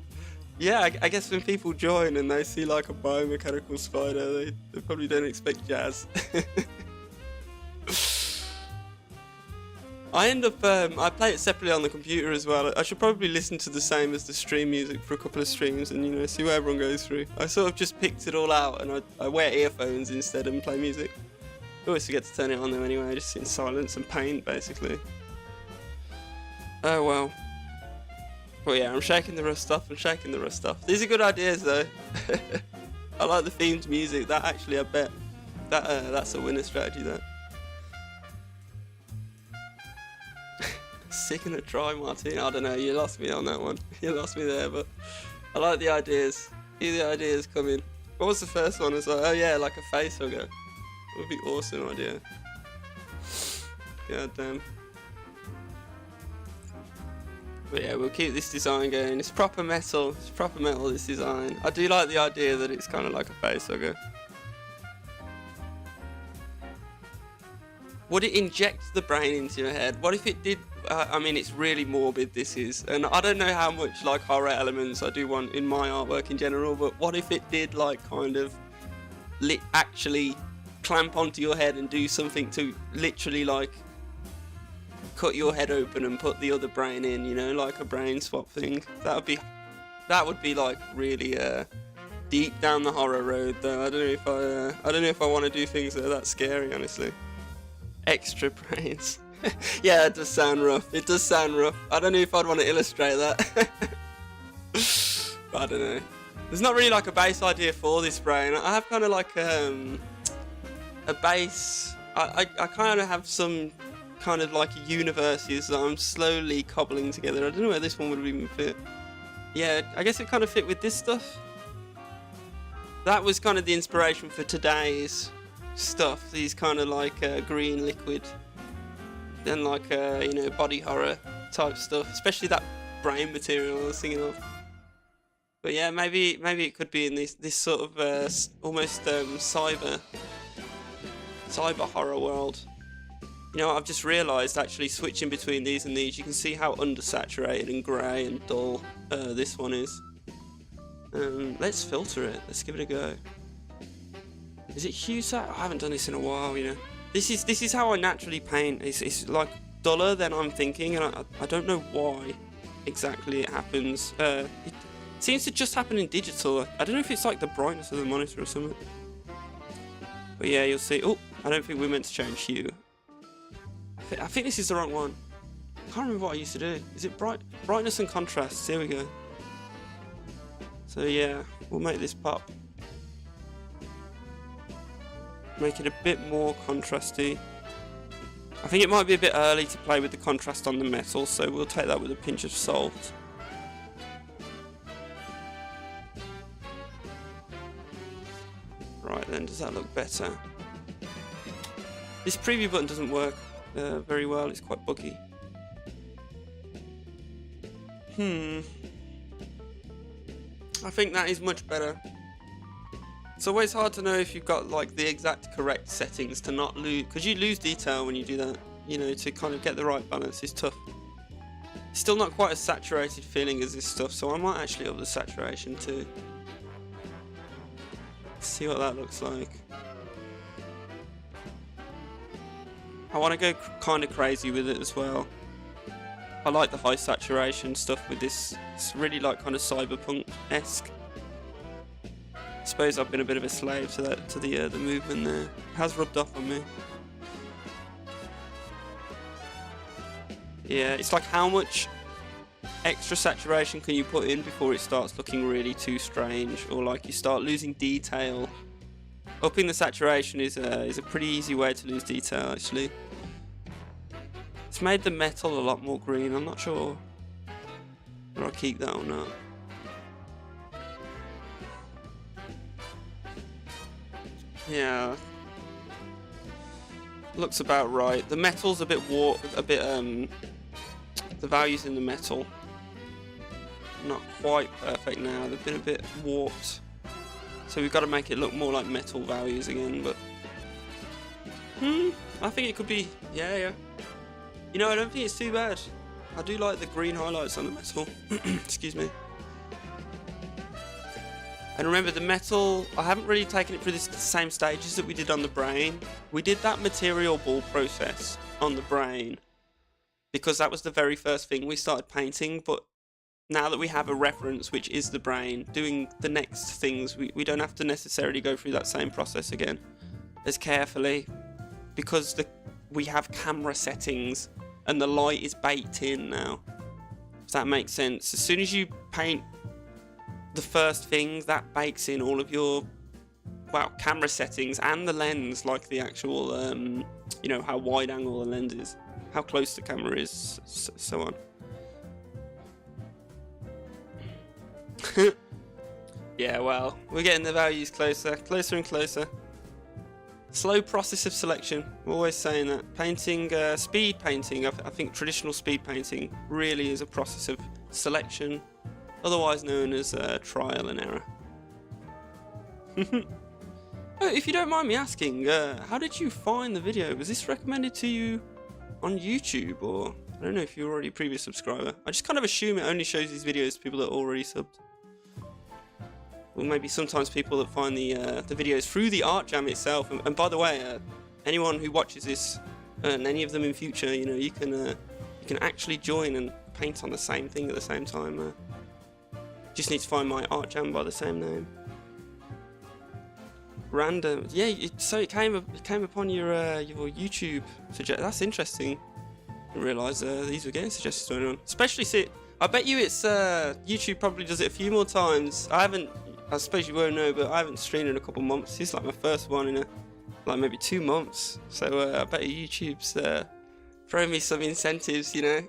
yeah, I guess when people join and they see like a biomechanical spider, they probably don't expect jazz. I end up, I play it separately on the computer as well. I should probably listen to the same as the stream music for a couple of streams and, you know, see what everyone goes through. I sort of just picked it all out and I wear earphones instead and play music. I always forget to turn it on though anyway, I just sit in silence and paint basically. Oh well. Well yeah, I'm shaking the rust off. These are good ideas though. I like the themed music. That actually, I bet that's a winner strategy. That. Sick in a try, Martin. I don't know. You lost me on that one. You lost me there, but I like the ideas. Hear the ideas coming. What was the first one? It's like, oh yeah, like a face hugger. That would be awesome idea. God damn. But yeah, we'll keep this design going. It's proper metal. It's proper metal, this design. I do like the idea that it's kind of like a face hugger. Would it inject the brain into your head? What if it did? I mean, it's really morbid, this is. And I don't know how much like horror elements I do want in my artwork in general, but what if it did like kind of actually clamp onto your head and do something to literally like cut your head open and put the other brain in, you know, like a brain swap thing. That would be like really deep down the horror road though. I don't know if I want to do things that are that scary, honestly. Extra brains. Yeah, it does sound rough. It does sound rough. I don't know if I'd want to illustrate that. But I don't know. There's not really like a base idea for this brain. I have kind of like a base. I kind of have some kind of like universes that I'm slowly cobbling together. I don't know where this one would even fit. Yeah, I guess it kind of fit with this stuff. That was kind of the inspiration for today's stuff. These kind of like green liquid and like you know, body horror type stuff, especially that brain material I was thinking of. But yeah, maybe it could be in this sort of almost cyber horror world. You know, I've just realised actually switching between these and these, you can see how undersaturated and grey and dull this one is. Let's filter it. Let's give it a go. Is it hue sat? I haven't done this in a while, you know. This is how I naturally paint. It's like duller than I'm thinking, and I don't know why exactly it happens. It seems to just happen in digital. I don't know if it's like the brightness of the monitor or something. But yeah, you'll see. Oh, I don't think we're meant to change hue. I think this is the wrong one. I can't remember what I used to do. Is it brightness and contrast? Here we go. So yeah, we'll make this pop. Make it a bit more contrasty. I think it might be a bit early to play with the contrast on the metal, so we'll take that with a pinch of salt. Right then, does that look better? This preview button doesn't work very well, it's quite buggy. I think that is much better. It's always hard to know if you've got like the exact correct settings to not lose, because you lose detail when you do that. You know, to kind of get the right balance is tough. It's still not quite as saturated feeling as this stuff, so I might actually up the saturation too. Let's see what that looks like. I want to go kind of crazy with it as well. I like the high saturation stuff with this. It's really like kind of cyberpunk-esque. I suppose I've been a bit of a slave to that, to the movement there. It has rubbed off on me. Yeah, it's like how much extra saturation can you put in before it starts looking really too strange, or like you start losing detail. Upping the saturation is a pretty easy way to lose detail, actually. It's made the metal a lot more green. I'm not sure whether I'll keep that or not. Yeah, looks about right. The metal's a bit warped, the values in the metal not quite perfect now. They've been a bit warped, so we've got to make it look more like metal values again. But I think it could be, yeah. You know, I don't think it's too bad. I do like the green highlights on the metal. Excuse me. And remember, the metal, I haven't really taken it through the same stages that we did on the brain. We did that material ball process on the brain because that was the very first thing we started painting. But now that we have a reference, which is the brain, doing the next things, we don't have to necessarily go through that same process again as carefully, because we have camera settings and the light is baked in now. Does that make sense? As soon as you paint the first thing, that bakes in all of your wow, camera settings and the lens, like the actual, you know, how wide angle the lens is, how close the camera is, so on. Yeah, well, we're getting the values closer and closer. Slow process of selection. We're always saying that. Painting, speed painting, I think traditional speed painting really is a process of selection, otherwise known as trial and error. If you don't mind me asking, how did you find the video? Was this recommended to you on YouTube, or I don't know if you're already a previous subscriber? I just kind of assume it only shows these videos to people that are already subbed. Or maybe sometimes people that find the videos through the art jam itself. And by the way, anyone who watches this and any of them in future, you know, you can actually join and paint on the same thing at the same time. Just need to find my art jam by the same name. Random, yeah. So it came upon your YouTube suggestion. That's interesting. I didn't realise these were getting suggested to anyone. Especially I bet you it's YouTube probably does it a few more times. I suppose you won't know, but I haven't streamed in a couple months. This is like my first one in like maybe 2 months. So I bet YouTube's throwing me some incentives, you know,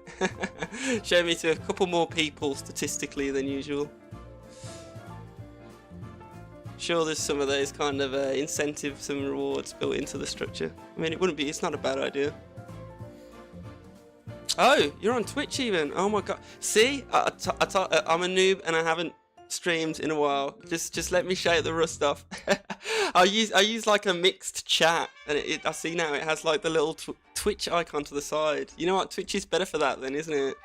showing me to a couple more people statistically than usual. Sure, there's some of those kind of incentives and rewards built into the structure. I mean, it's not a bad idea. Oh, you're on Twitch even? Oh my god. See, I'm a noob and I haven't streamed in a while. Just let me shake the rust off. I use like a mixed chat, and I see now it has like the little Twitch icon to the side. You know what? Twitch is better for that then, isn't it?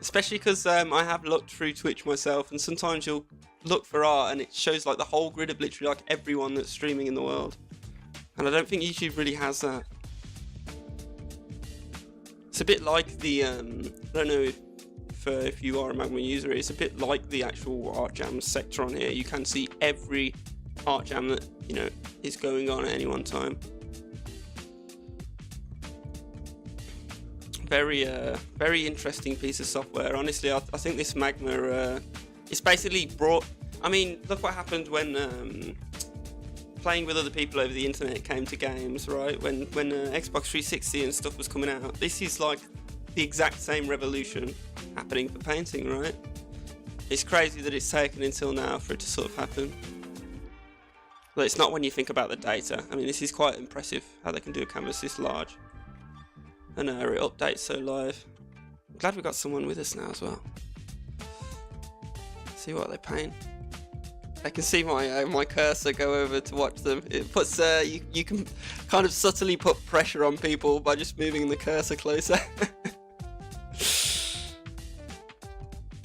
Especially because I have looked through Twitch myself, and sometimes you'll look for art and it shows like the whole grid of literally like everyone that's streaming in the world. And I don't think YouTube really has that. It's a bit like the, I don't know if you are a Magma user, it's a bit like the actual art jam sector on here. You can see every art jam that, you know, is going on at any one time. Very interesting piece of software. Honestly, I think this Magma, it's basically brought, I mean, look what happened when playing with other people over the internet came to games, right? When Xbox 360 and stuff was coming out. This is like the exact same revolution happening for painting, right? It's crazy that it's taken until now for it to sort of happen. But it's not when you think about the data. I mean, this is quite impressive how they can do a canvas this large. And it updates so live. I'm glad we got someone with us now as well. See what they paint. I can see my cursor go over to watch them. It puts you can kind of subtly put pressure on people by just moving the cursor closer.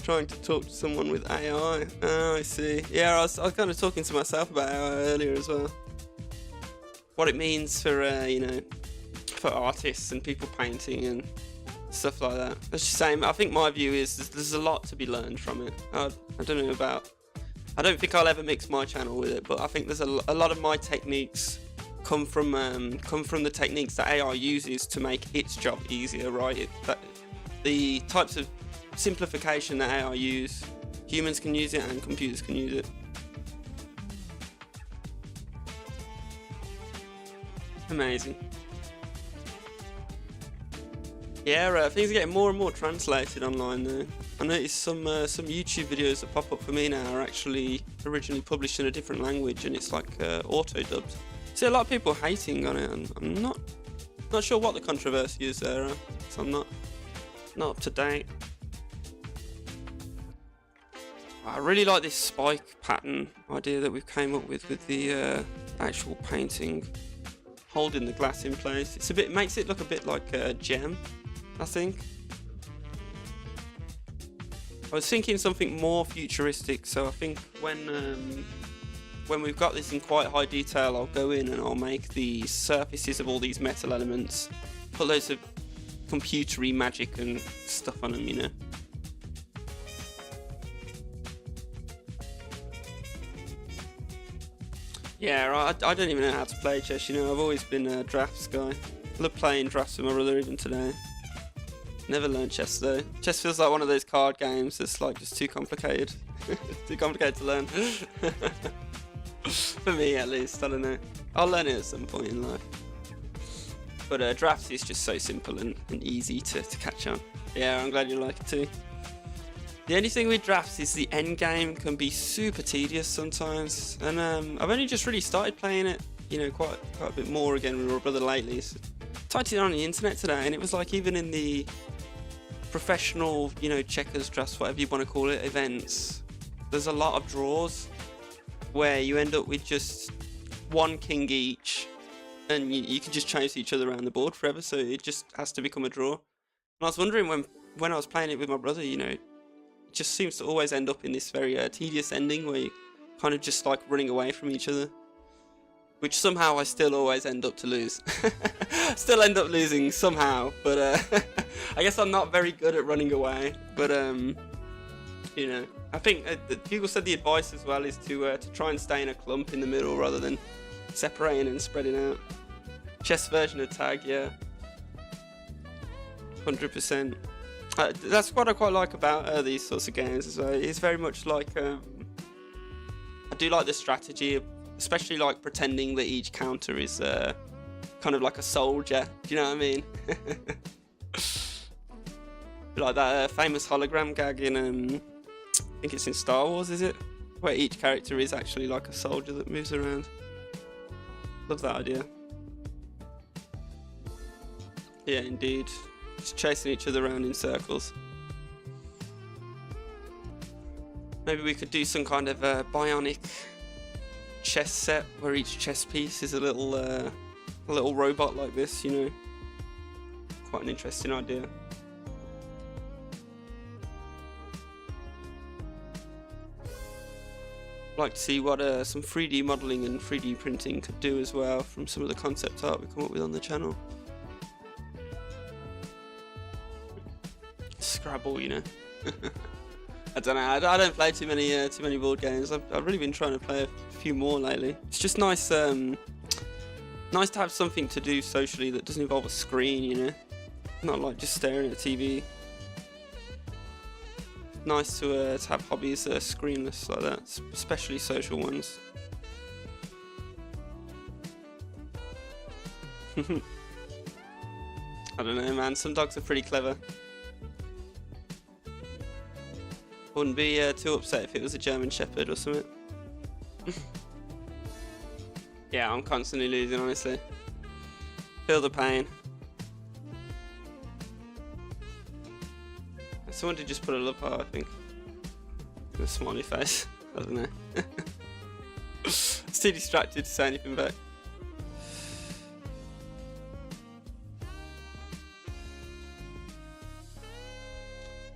Trying to talk to someone with AI. Oh, I see. Yeah, I was kind of talking to myself about AI earlier as well. What it means for you know, for artists and people painting and stuff like that. It's the same. I think my view is there's a lot to be learned from it. I don't know about. I don't think I'll ever mix my channel with it, but I think there's a lot of my techniques come from the techniques that AI uses to make its job easier, right? The types of simplification that AI use, humans can use it and computers can use it. Amazing. Yeah, things are getting more and more translated online though. I noticed some YouTube videos that pop up for me now are actually originally published in a different language, and it's like auto-dubbed. See a lot of people hating on it, and I'm not sure what the controversy is there, so I'm not up to date. I really like this spike pattern idea that we've came up with the actual painting holding the glass in place. It makes it look a bit like a gem, I think. I was thinking something more futuristic, so I think when we've got this in quite high detail, I'll go in and I'll make the surfaces of all these metal elements, put loads of computery magic and stuff on them, you know. Yeah, I don't even know how to play chess, you know. I've always been a drafts guy. I love playing drafts with my brother even today. Never learned chess though. Chess feels like one of those card games that's like just too complicated. Too complicated to learn. For me, at least. I don't know. I'll learn it at some point in life. But drafts is just so simple and easy to catch on. Yeah, I'm glad you like it too. The only thing with drafts is the end game can be super tedious sometimes, and I've only just really started playing it, you know, quite a bit more again with my brother lately. So typed it on the internet today, and it was like even in the professional, you know, checkers, drafts, whatever you want to call it, events, there's a lot of draws where you end up with just one king each, and you can just chase each other around the board forever. So it just has to become a draw. And I was wondering when I was playing it with my brother, you know, it just seems to always end up in this very tedious ending where you kind of just like running away from each other, which somehow I still always end up to lose. Still end up losing somehow, but I guess I'm not very good at running away. But you know, I think people said the advice as well is to try and stay in a clump in the middle rather than separating and spreading out. Chess version of tag, yeah, 100%. That's what I quite like about these sorts of games as well. It's very much like I do like the strategy, especially like pretending that each counter is kind of like a soldier. Do you know what I mean? Like that famous hologram gag in I think it's in Star Wars, is it? Where each character is actually like a soldier that moves around. Love that idea. Yeah, indeed. Just chasing each other around in circles. Maybe we could do some kind of bionic chess set where each chess piece is a little robot like this, you know. Quite an interesting idea. I'd like to see what some 3D modelling and 3D printing could do as well from some of the concept art we come up with on the channel. Scrabble, you know. I don't know. I don't play too many board games. I've really been trying to play a few more lately. It's just nice, nice to have something to do socially that doesn't involve a screen, you know. Not like just staring at a TV. Nice to have hobbies that are screenless like that, especially social ones. I don't know, man. Some dogs are pretty clever. Wouldn't be too upset if it was a German Shepherd or something. Yeah, I'm constantly losing, honestly. Feel the pain. Someone did just put a love heart, I think. A smiley face. I don't know. It's too distracted to say anything back.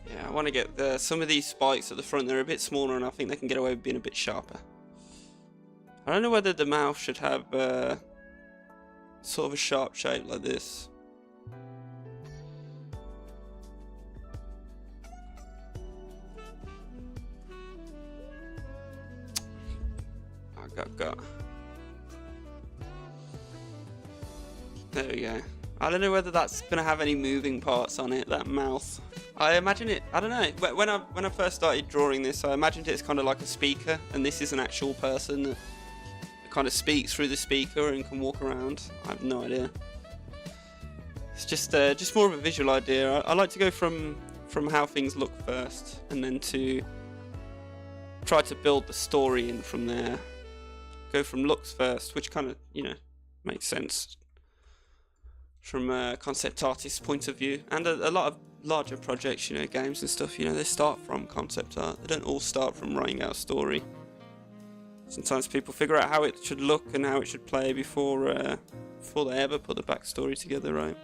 Yeah, I want to get some of these spikes at the front. They're a bit smaller, and I think they can get away with being a bit sharper. I don't know whether the mouth should have sort of a sharp shape like this. Got. There we go. I don't know whether that's gonna have any moving parts on it, that mouth. I imagine it, I don't know, when I first started drawing this, I imagined it's kind of like a speaker, and this is an actual person that kind of speaks through the speaker and can walk around. I have no idea. It's just more of a visual idea. I like to go from how things look first, and then to try to build the story in from there. Go from looks first, which kind of, you know, makes sense from a concept artist's point of view. And a lot of larger projects, you know, games and stuff, you know, they start from concept art. They don't all start from writing out a story. Sometimes people figure out how it should look and how it should play before they ever put the backstory together, right?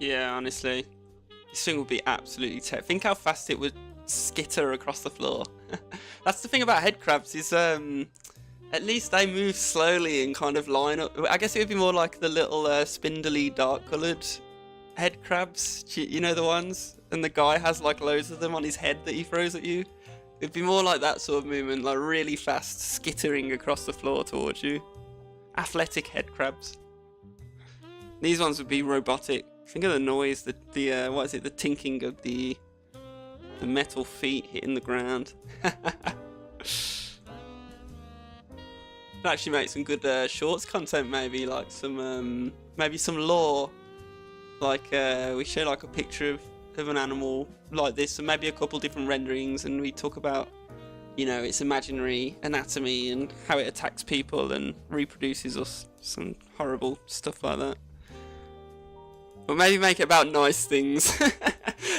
Yeah, honestly. This thing would be absolutely terrible. Think how fast it would skitter across the floor. That's the thing about head crabs is at least they move slowly and kind of line up. I guess it would be more like the little spindly dark coloured head crabs. You know the ones? And the guy has like loads of them on his head that he throws at you. It'd be more like that sort of movement, like really fast skittering across the floor towards you. Athletic head crabs. These ones would be robotic. Think of the noise, the what is it, the tinking of the The metal feet hitting the ground. Actually make some good shorts content, maybe like some maybe some lore, like we show like a picture of an animal like this and maybe a couple different renderings, and we talk about, you know, its imaginary anatomy and how it attacks people and reproduces us, some horrible stuff like that. Or maybe make it about nice things.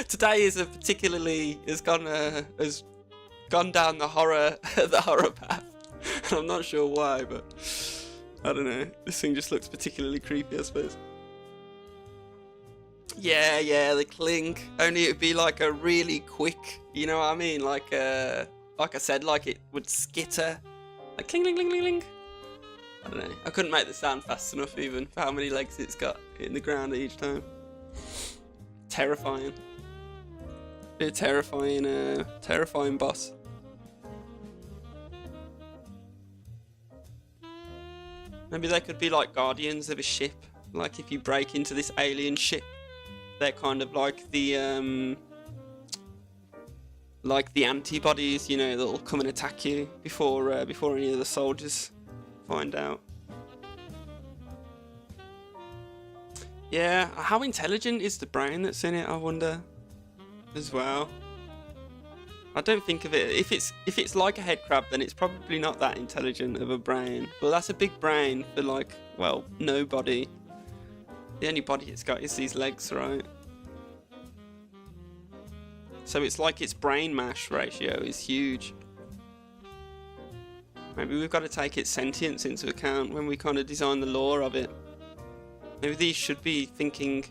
Today is has gone down the horror path. I'm not sure why, but I don't know. This thing just looks particularly creepy, I suppose. Yeah, the clink. Only it'd be like a really quick, you know what I mean? Like I said, like it would skitter, like cling, cling, cling, cling, cling. I don't know. I couldn't make the sound fast enough even for how many legs it's got hitting the ground each time. Terrifying. Be a terrifying boss. Maybe they could be like guardians of a ship. Like if you break into this alien ship, they're kind of like the antibodies, you know, that'll come and attack you before any of the soldiers find out. Yeah, how intelligent is the brain that's in it, I wonder, as well. I don't think of it, if it's like a head crab, then it's probably not that intelligent of a brain. But that's a big brain for, like, well, nobody. The only body it's got is these legs, right? So it's like its brain mass ratio is huge. Maybe we've got to take its sentience into account when we kind of design the lore of it. Maybe these should be thinking,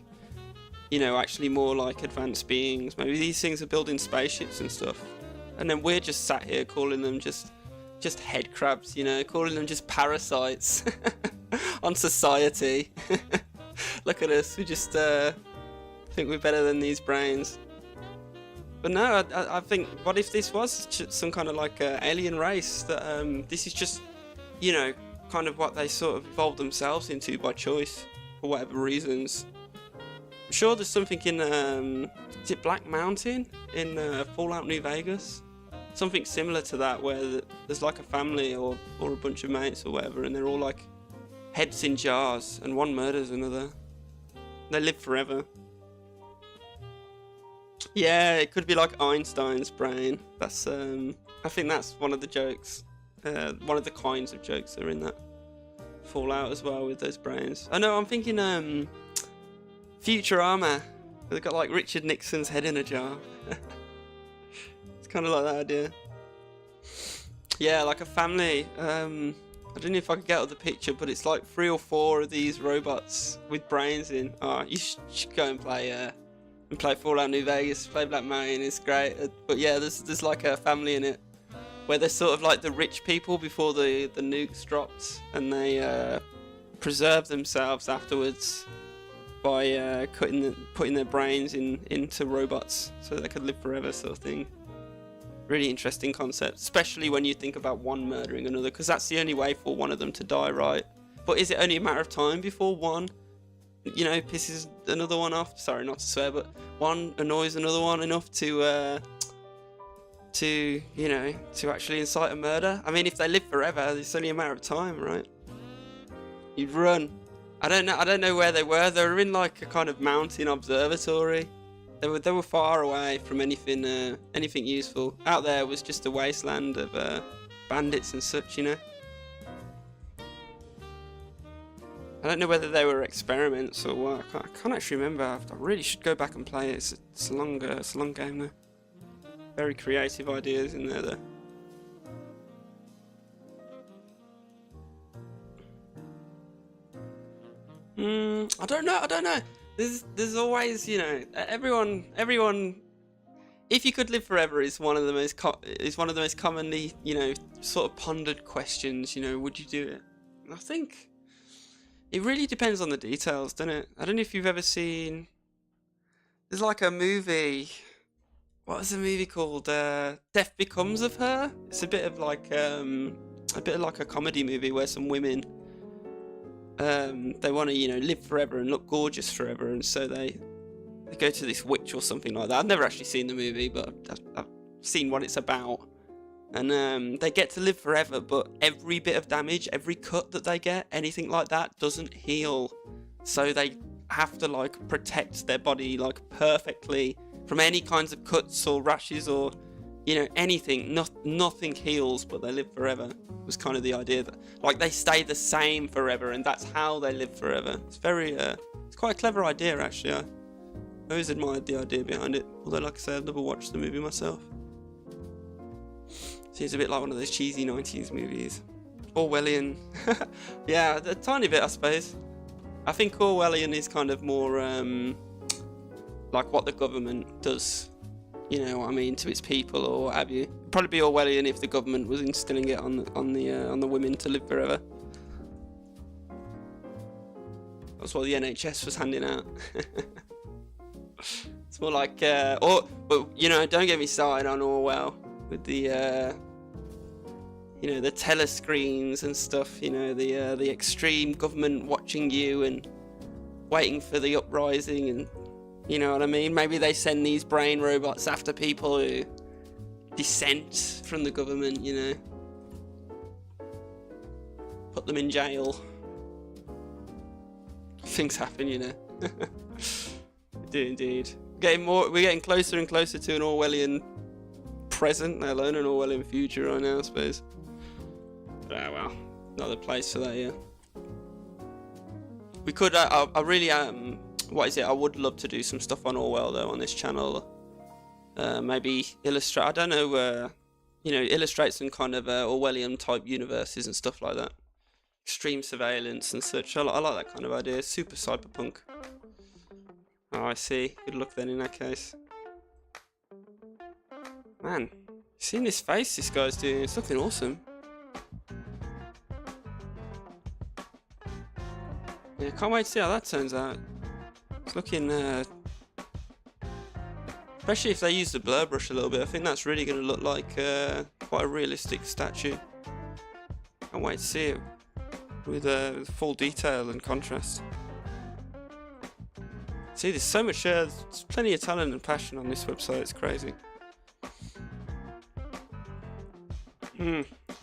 you know, actually more like advanced beings. Maybe these things are building spaceships and stuff. And then we're just sat here calling them just head crabs, you know, calling them just parasites on society. Look at us, we just think we're better than these brains. But no, I think, what if this was some kind of like alien race that this is just, you know, kind of what they sort of evolved themselves into by choice for whatever reasons. I'm sure there's something in is it Black Mountain in Fallout New Vegas? Something similar to that, where there's like a family or a bunch of mates or whatever, and they're all like heads in jars, and one murders another. They live forever. Yeah, it could be like Einstein's brain. That's I think that's one of the jokes, one of the kinds of jokes that are in that Fallout as well with those brains. I know, I'm thinking Futurama. They've got like Richard Nixon's head in a jar. It's kind of like that idea. Yeah, like a family. I don't know if I could get out the picture, but it's like 3 or 4 of these robots with brains in. Oh, you should go and play Fallout New Vegas, play Black Mountain. It's great. But yeah, there's like a family in it where they're sort of like the rich people before the nukes dropped, and they preserve themselves afterwards by putting their brains into robots so they could live forever, sort of thing. Really interesting concept, especially when you think about one murdering another, because that's the only way for one of them to die, right? But is it only a matter of time before one, you know, pisses another one off? Sorry, not to swear, but one annoys another one enough to you know, to actually incite a murder? I mean, if they live forever, it's only a matter of time, right? You'd run. I don't know where they were. They were in like a kind of mountain observatory. They were far away from anything useful. Out there was just a wasteland of bandits and such, you know. I don't know whether they were experiments or what. I can't actually remember. I really should go back and play it. It's a long game though. Very creative ideas in there though. I don't know. There's always, you know, everyone. If you could live forever is one of the most commonly, you know, sort of pondered questions. You know, would you do it? And I think it really depends on the details, doesn't it? I don't know if you've ever seen. There's like a movie. What is the movie called? Death Becomes of Her. It's a bit of like a comedy movie where some women. They want to, you know, live forever and look gorgeous forever, and so they They go to this witch or something like that. I've never actually seen the movie, but I've seen what it's about. And they get to live forever, but every bit of damage, every cut that they get, anything like that, doesn't heal. So they have to like protect their body like perfectly from any kinds of cuts or rashes or, you know, anything. Nothing heals, but they live forever. Was kind of the idea that like they stay the same forever, and that's how they live forever. It's very it's quite a clever idea, actually. I always admired the idea behind it, although like I said, I've never watched the movie myself. Seems a bit like one of those cheesy 90s movies. Orwellian. Yeah, a tiny bit, I suppose. I think Orwellian is kind of more like what the government does, you know what I mean, to its people or what have you. It'd probably be Orwellian if the government was instilling it on the women to live forever. That's what the NHS was handing out. It's more like, but you know, don't get me started on Orwell with the, you know, the telescreens and stuff. You know, the extreme government watching you and waiting for the uprising, and you know what I mean. Maybe they send these brain robots after people who dissent from the government. You know, put them in jail. Things happen, you know. Do indeed. We're getting closer and closer to an Orwellian present, let alone an Orwellian future right now, I suppose. Ah, well, another place for that, yeah. We could, I really, what is it? I would love to do some stuff on Orwell though on this channel. Maybe illustrate, I don't know, you know, illustrate some kind of Orwellian type universes and stuff like that. Extreme surveillance and such. I like that kind of idea. Super cyberpunk. Oh, I see. Good luck then in that case. Man, seeing this face this guy's doing, it's looking awesome. Yeah, can't wait to see how that turns out. It's looking, especially if they use the blur brush a little bit, I think that's really going to look like quite a realistic statue. Can't wait to see it with full detail and contrast. See, there's so much, there's plenty of talent and passion on this website, it's crazy.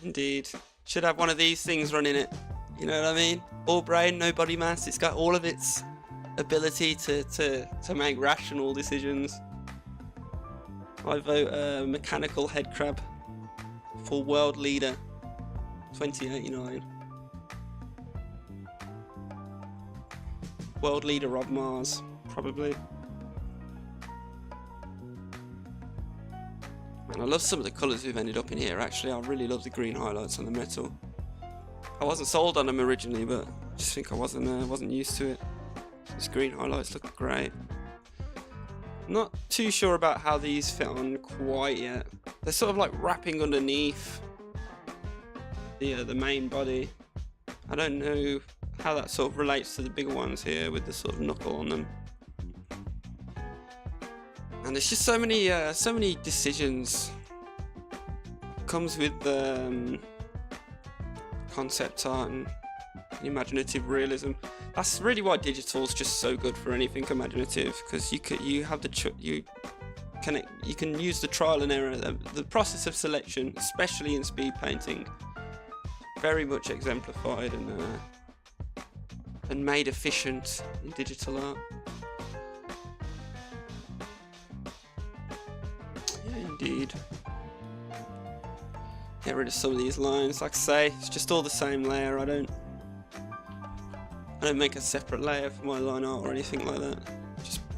Indeed. Should have one of these things running it. You know what I mean? All brain, no body mass. It's got all of its ability to make rational decisions. I vote mechanical head crab for world leader 2089. World leader of Mars, probably. Man, I love some of the colours we've ended up in here, actually. I really love the green highlights on the metal. I wasn't sold on them originally, but I just think I wasn't used to it. These green highlights look great. Not too sure about how these fit on quite yet. They're sort of like wrapping underneath the main body. I don't know how that sort of relates to the bigger ones here with the sort of knuckle on them. And there's just so many decisions. Comes with concept art and imaginative realism. That's really why digital's just so good for anything imaginative, because you can use the trial and error, the process of selection, especially in speed painting, very much exemplified and made efficient in digital art. Yeah, indeed. Get rid of some of these lines. Like I say, it's just all the same layer. I don't make a separate layer for my line art or anything like that.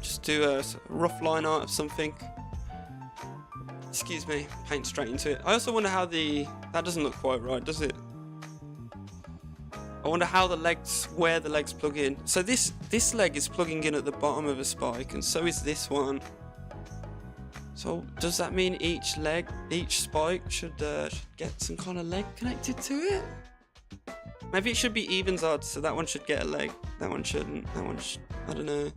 Just do a rough line art of something. Excuse me, paint straight into it. I also wonder how that doesn't look quite right, does it? I wonder how where the legs plug in. So this leg is plugging in at the bottom of a spike, and so is this one. So does that mean each spike should get some kind of leg connected to it? Maybe it should be evens odds, so that one should get a leg, that one shouldn't, I don't know.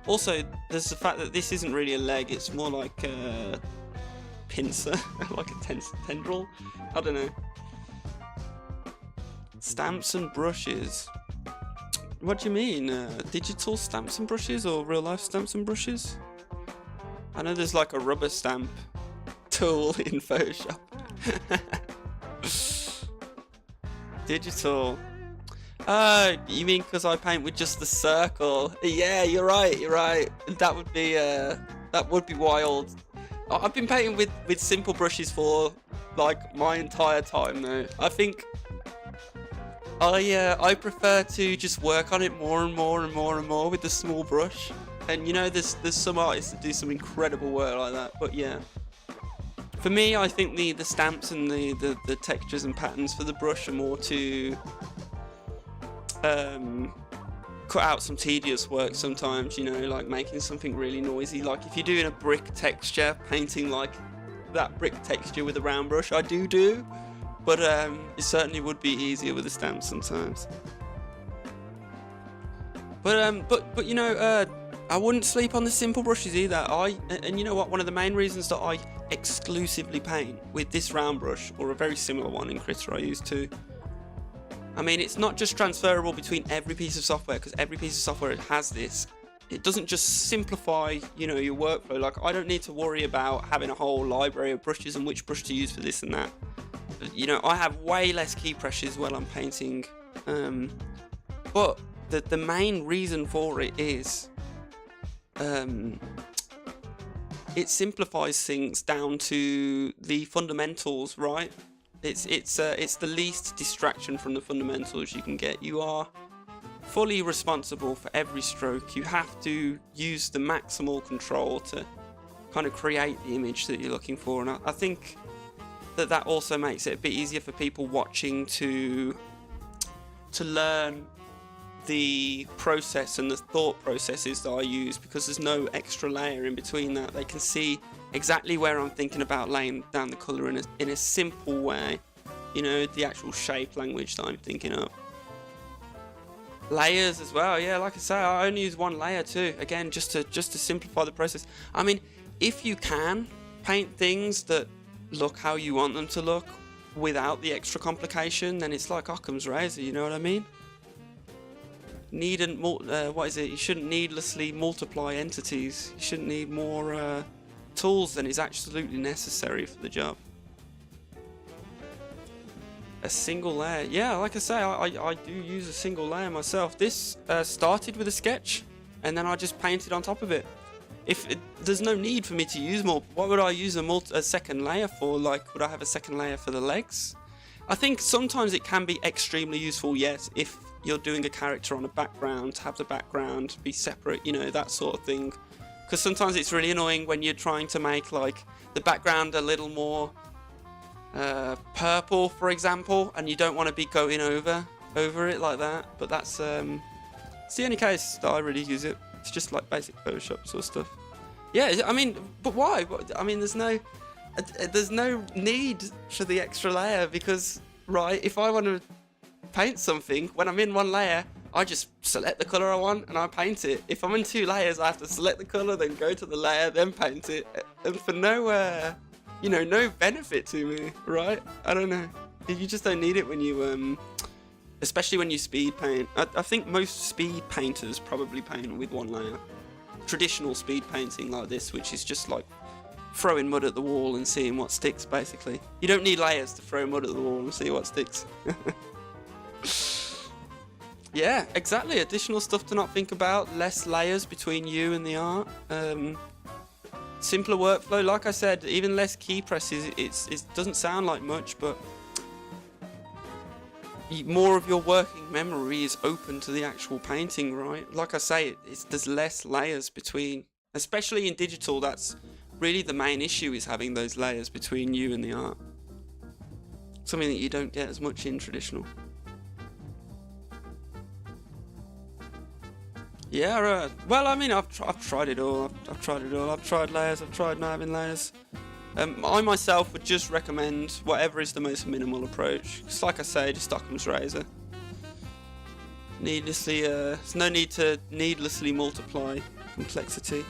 Also, there's the fact that this isn't really a leg, it's more like a pincer, like a tendril, I don't know. Stamps and brushes. What do you mean? Digital stamps and brushes or real life stamps and brushes? I know there's like a rubber stamp tool in Photoshop. Digital. You mean because I paint with just the circle? Yeah, you're right. That would be wild. I've been painting with simple brushes for like my entire time though. I think I prefer to just work on it more and more with the small brush. And you know, there's some artists that do some incredible work like that. But yeah, for me, I think the stamps and the textures and patterns for the brush are more to cut out some tedious work sometimes, you know, like making something really noisy. Like if you're doing a brick texture, painting like that brick texture with a round brush, I do. But it certainly would be easier with a stamp sometimes. But you know, I wouldn't sleep on the simple brushes either. And you know what? One of the main reasons that I exclusively paint with this round brush, or a very similar one in Krita I use too. I mean, it's not just transferable between every piece of software, because every piece of software has this. It doesn't just simplify, you know, your workflow. Like, I don't need to worry about having a whole library of brushes and which brush to use for this and that. You know, I have way less key pressures while I'm painting. But the main reason for it is it simplifies things down to the fundamentals, right? It's the least distraction from the fundamentals you can get. You are fully responsible for every stroke. You have to use the maximal control to kind of create the image that you're looking for. And I think that also makes it a bit easier for people watching to learn the process and the thought processes that I use, because there's no extra layer in between that. They can see exactly where I'm thinking about laying down the colour in a simple way, you know, the actual shape language that I'm thinking of. Layers as well, yeah, like I say, I only use one layer too, again, just to simplify the process. I mean, if you can paint things that look how you want them to look without the extra complication, then it's like Occam's razor, you know what I mean? You shouldn't needlessly multiply entities. You shouldn't need more tools than is absolutely necessary for the job. A single layer, yeah, like I say, I do use a single layer myself. This started with a sketch, and then I just painted on top of it. There's no need for me to use more. What would I use a second layer for? Like, would I have a second layer for the legs? I think sometimes it can be extremely useful, yes, if you're doing a character on a background, to have the background be separate, you know, that sort of thing. Because sometimes it's really annoying when you're trying to make like the background a little more purple, for example, and you don't want to be going over it like that. But that's it's the only case that I really use it. It's just like basic Photoshop sort of stuff. Yeah, I mean, but why? I mean, there's no need for the extra layer, because, right, if I want to paint something, when I'm in one layer, I just select the color I want and I paint it. If I'm in two layers, I have to select the color, then go to the layer, then paint it, and for no benefit to me, right? I don't know. You just don't need it when you especially when you speed paint. I think most speed painters probably paint with one layer. Traditional speed painting like this, which is just like throwing mud at the wall and seeing what sticks, basically. You don't need layers to throw mud at the wall and see what sticks. Yeah, exactly. Additional stuff to not think about, less layers between you and the art. Simpler workflow, like I said, even less key presses. It doesn't sound like much, but more of your working memory is open to the actual painting, right? Like I say, there's less layers between, especially in digital. That's really the main issue, is having those layers between you and the art. Something that you don't get as much in traditional. Yeah, well, I mean, I've tried it all. I've tried it all. I've tried layers. I've tried not having layers. I myself would just recommend whatever is the most minimal approach. Just like I say, just Occam's razor. There's no need to needlessly multiply complexity.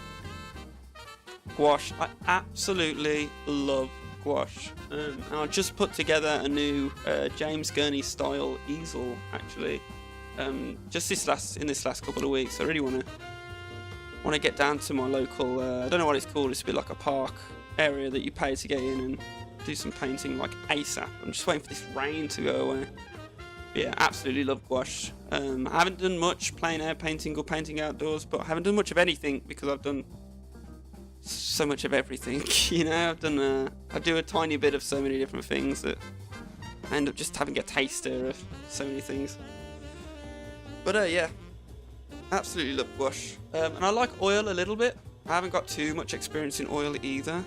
Gouache, I absolutely love gouache. And I just put together a new James Gurney style easel, actually. just in this last couple of weeks. I really want to get down to my local, I don't know what it's called, it's a bit like a park area that you pay to get in and do some painting like ASAP. I'm just waiting for this rain to go away. But yeah, absolutely love gouache. I haven't done much plein air painting or painting outdoors, but I haven't done much of anything because I've done so much of everything. You know, I do a tiny bit of so many different things that I end up just having a taster of so many things. But yeah, absolutely love gouache. And I like oil a little bit. I haven't got too much experience in oil either.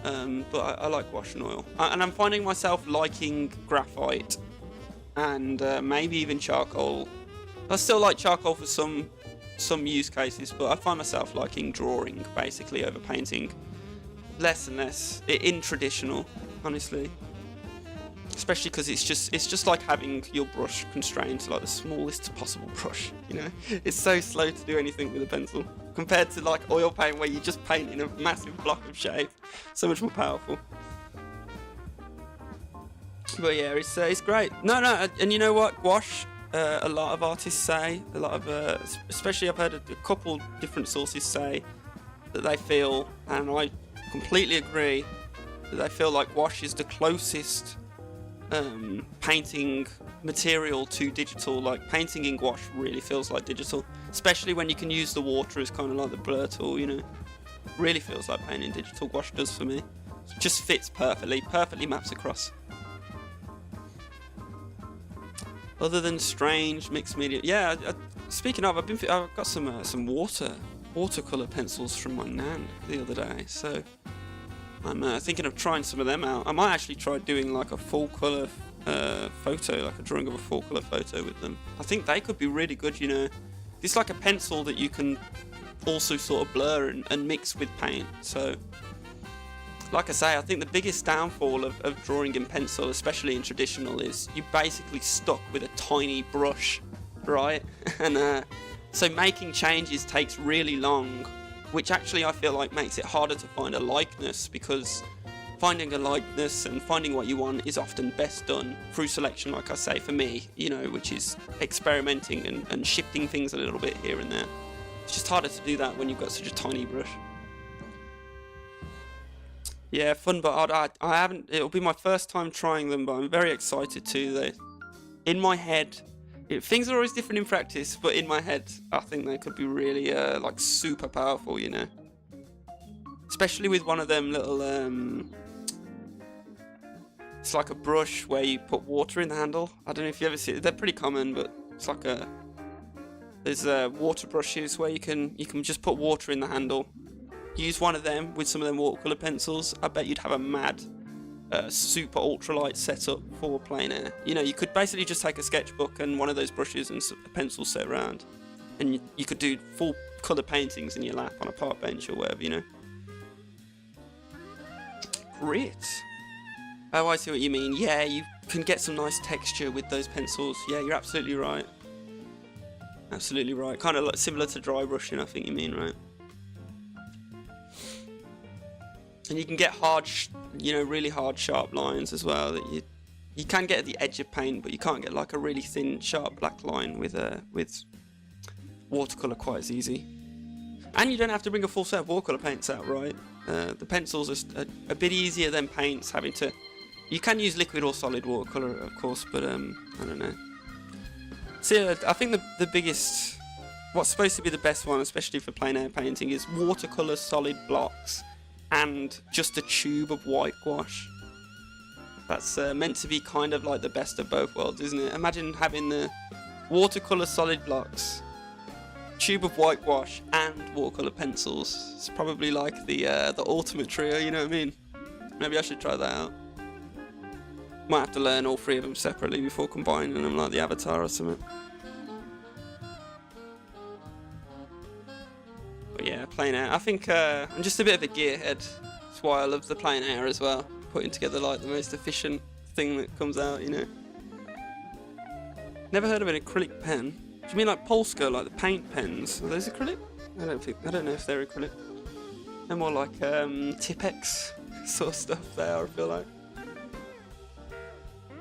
But I like gouache and oil. And I'm finding myself liking graphite and maybe even charcoal. I still like charcoal for some use cases, but I find myself liking drawing basically over painting less and less in traditional, honestly. Especially because it's just like having your brush constrained to like the smallest possible brush, you know? It's so slow to do anything with a pencil compared to like oil paint where you just paint in a massive block of shape. So much more powerful. But yeah, it's great. No, and you know what? Gouache, a lot of artists say, especially I've heard a couple different sources say that they feel, and I completely agree, that they feel like gouache is the closest painting material to digital. Like painting in gouache really feels like digital, especially when you can use the water as kind of like the blur tool, you know. Really feels like painting digital. Gouache does for me. It just fits perfectly maps across. Other than strange mixed media, yeah. Speaking of, I've got some watercolor pencils from my nan the other day, so I'm thinking of trying some of them out. I might actually try doing like a full color photo, like a drawing of a full color photo with them. I think they could be really good, you know. It's like a pencil that you can also sort of blur and mix with paint. So, like I say, I think the biggest downfall of drawing in pencil, especially in traditional, is you're basically stuck with a tiny brush, right? And so making changes takes really long, which actually I feel like makes it harder to find a likeness, because finding a likeness and finding what you want is often best done through selection, like I say, for me, you know, which is experimenting and shifting things a little bit here and there. It's just harder to do that when you've got such a tiny brush. Yeah, fun, but I haven't, it'll be my first time trying them, but I'm very excited too. In my head, things are always different in practice, but in my head, I think they could be really, like, super powerful, you know? Especially with one of them little, it's like a brush where you put water in the handle. I don't know if you ever see it. They're pretty common, but it's like there's water brushes where you can just put water in the handle. Use one of them with some of them watercolor pencils. I bet you'd have a mad super ultralight setup for plein air. You know, you could basically just take a sketchbook and one of those brushes and a pencil set around, and you could do full colour paintings in your lap on a park bench or whatever, you know. Great. Oh, I see what you mean. Yeah, you can get some nice texture with those pencils. Yeah, you're absolutely right. Absolutely right. Kind of like similar to dry brushing, I think you mean, right? And you can get hard, you know, really hard, sharp lines as well that you can get at the edge of paint, but you can't get like a really thin, sharp black line with watercolor quite as easy. And you don't have to bring a full set of watercolor paints out, right? The pencils are a bit easier than paints, having to. You can use liquid or solid watercolor, of course, but I don't know. So I think the biggest, what's supposed to be the best one, especially for plein air painting, is watercolor solid blocks and just a tube of white gouache. That's meant to be kind of like the best of both worlds, isn't it? Imagine having the watercolor solid blocks, tube of white gouache, and watercolor pencils. It's probably like the ultimate trio, you know what I mean? Maybe I should try that out. Might have to learn all three of them separately before combining them like the Avatar or something. But yeah, plein air. I think I'm just a bit of a gearhead. That's why I love the plein air as well. Putting together like the most efficient thing that comes out, you know. Never heard of an acrylic pen. Do you mean like Polska, like the paint pens? Are those acrylic? I don't know if they're acrylic. They're more like Tipex sort of stuff they are, I feel like.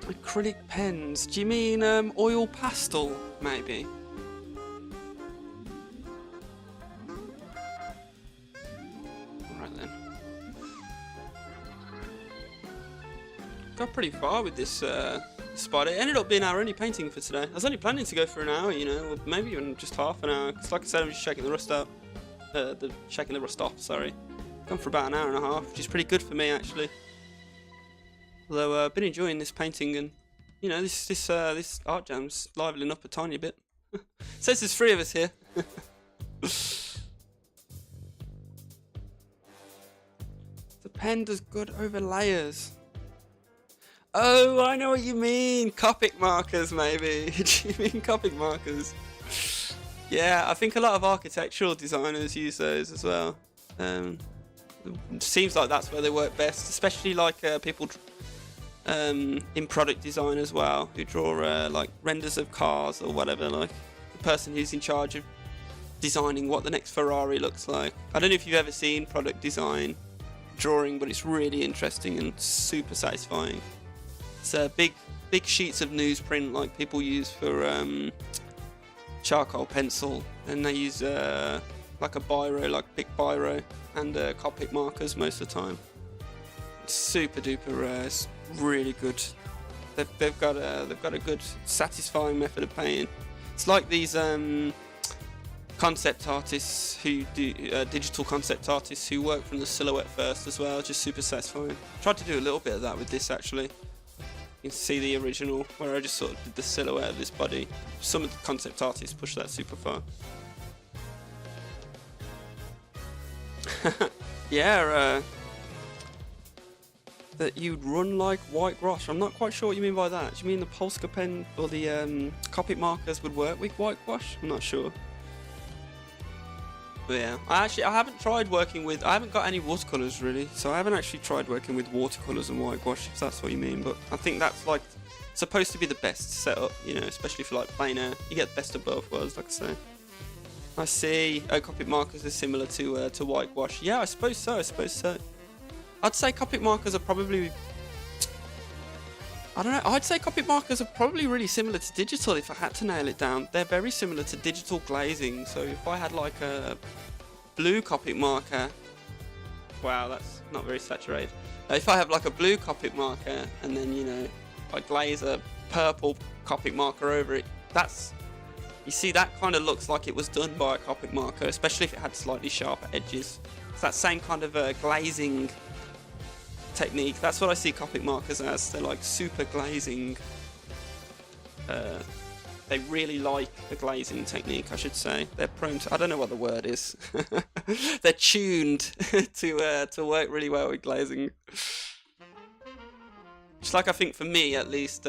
Acrylic pens. Do you mean oil pastel, maybe? Alright then. Got pretty far with this spot. It ended up being our only painting for today. I was only planning to go for an hour, you know, or maybe even just half an hour. Because like I said, I'm just shaking the rust out. Shaking the rust off, sorry. Gone for about an hour and a half, which is pretty good for me actually. Although I've been enjoying this painting, and you know, this art jam's liveling up a tiny bit. Says there's 3 of us here. The pen does good over layers. Oh, I know what you mean. Copic markers, maybe. Do you mean Copic markers? Yeah, I think a lot of architectural designers use those as well. Seems like that's where they work best, especially like people in product design as well, who draw like renders of cars or whatever, like the person who's in charge of designing what the next Ferrari looks like. I don't know if you've ever seen product design drawing, but it's really interesting and super satisfying. It's big sheets of newsprint like people use for charcoal pencil, and they use like a biro, like Bic biro, and Copic markers most of the time. It's super duper rare. It's really good. They've got a good satisfying method of painting. It's like these concept artists who do digital concept artists who work from the silhouette first as well. Just super satisfying. Tried to do a little bit of that with this actually. You can see the original where I just sort of did the silhouette of this body. Some of the concept artists push that super far. Yeah, that you'd run like whitewash. I'm not quite sure what you mean by that. Do you mean the Polska pen or the Copic markers would work with whitewash? I'm not sure. But yeah, I haven't tried working with, I haven't got any watercolours really, so I haven't actually tried working with watercolours and whitewash, if that's what you mean, but I think that's like supposed to be the best setup, you know, especially for like plein air. You get the best of both worlds, like I say. I see. Oh, Copic markers are similar to whitewash. Yeah, I suppose so. I'd say Copic markers are probably, I don't know, I'd say Copic markers are probably really similar to digital if I had to nail it down. They're very similar to digital glazing, so if I had like a blue Copic marker, wow, that's not very saturated. If I have like a blue Copic marker and then, you know, I glaze a purple Copic marker over it, you see, that kind of looks like it was done by a Copic marker, especially if it had slightly sharper edges. It's that same kind of glazing technique. That's what I see Copic markers as. They're like super glazing. They really like the glazing technique, I should say. They're prone to, I don't know what the word is. They're tuned to work really well with glazing. Just like I think for me at least,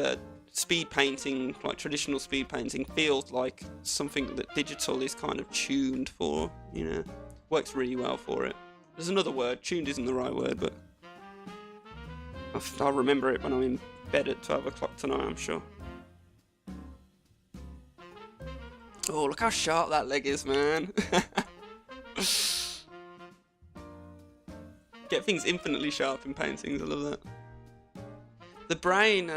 speed painting, like traditional speed painting, feels like something that digital is kind of tuned for, you know. Works really well for it. There's another word, tuned isn't the right word, but I'll remember it when I'm in bed at 12 o'clock tonight, I'm sure. Oh, look how sharp that leg is, man. Get things infinitely sharp in paintings, I love that. The brain,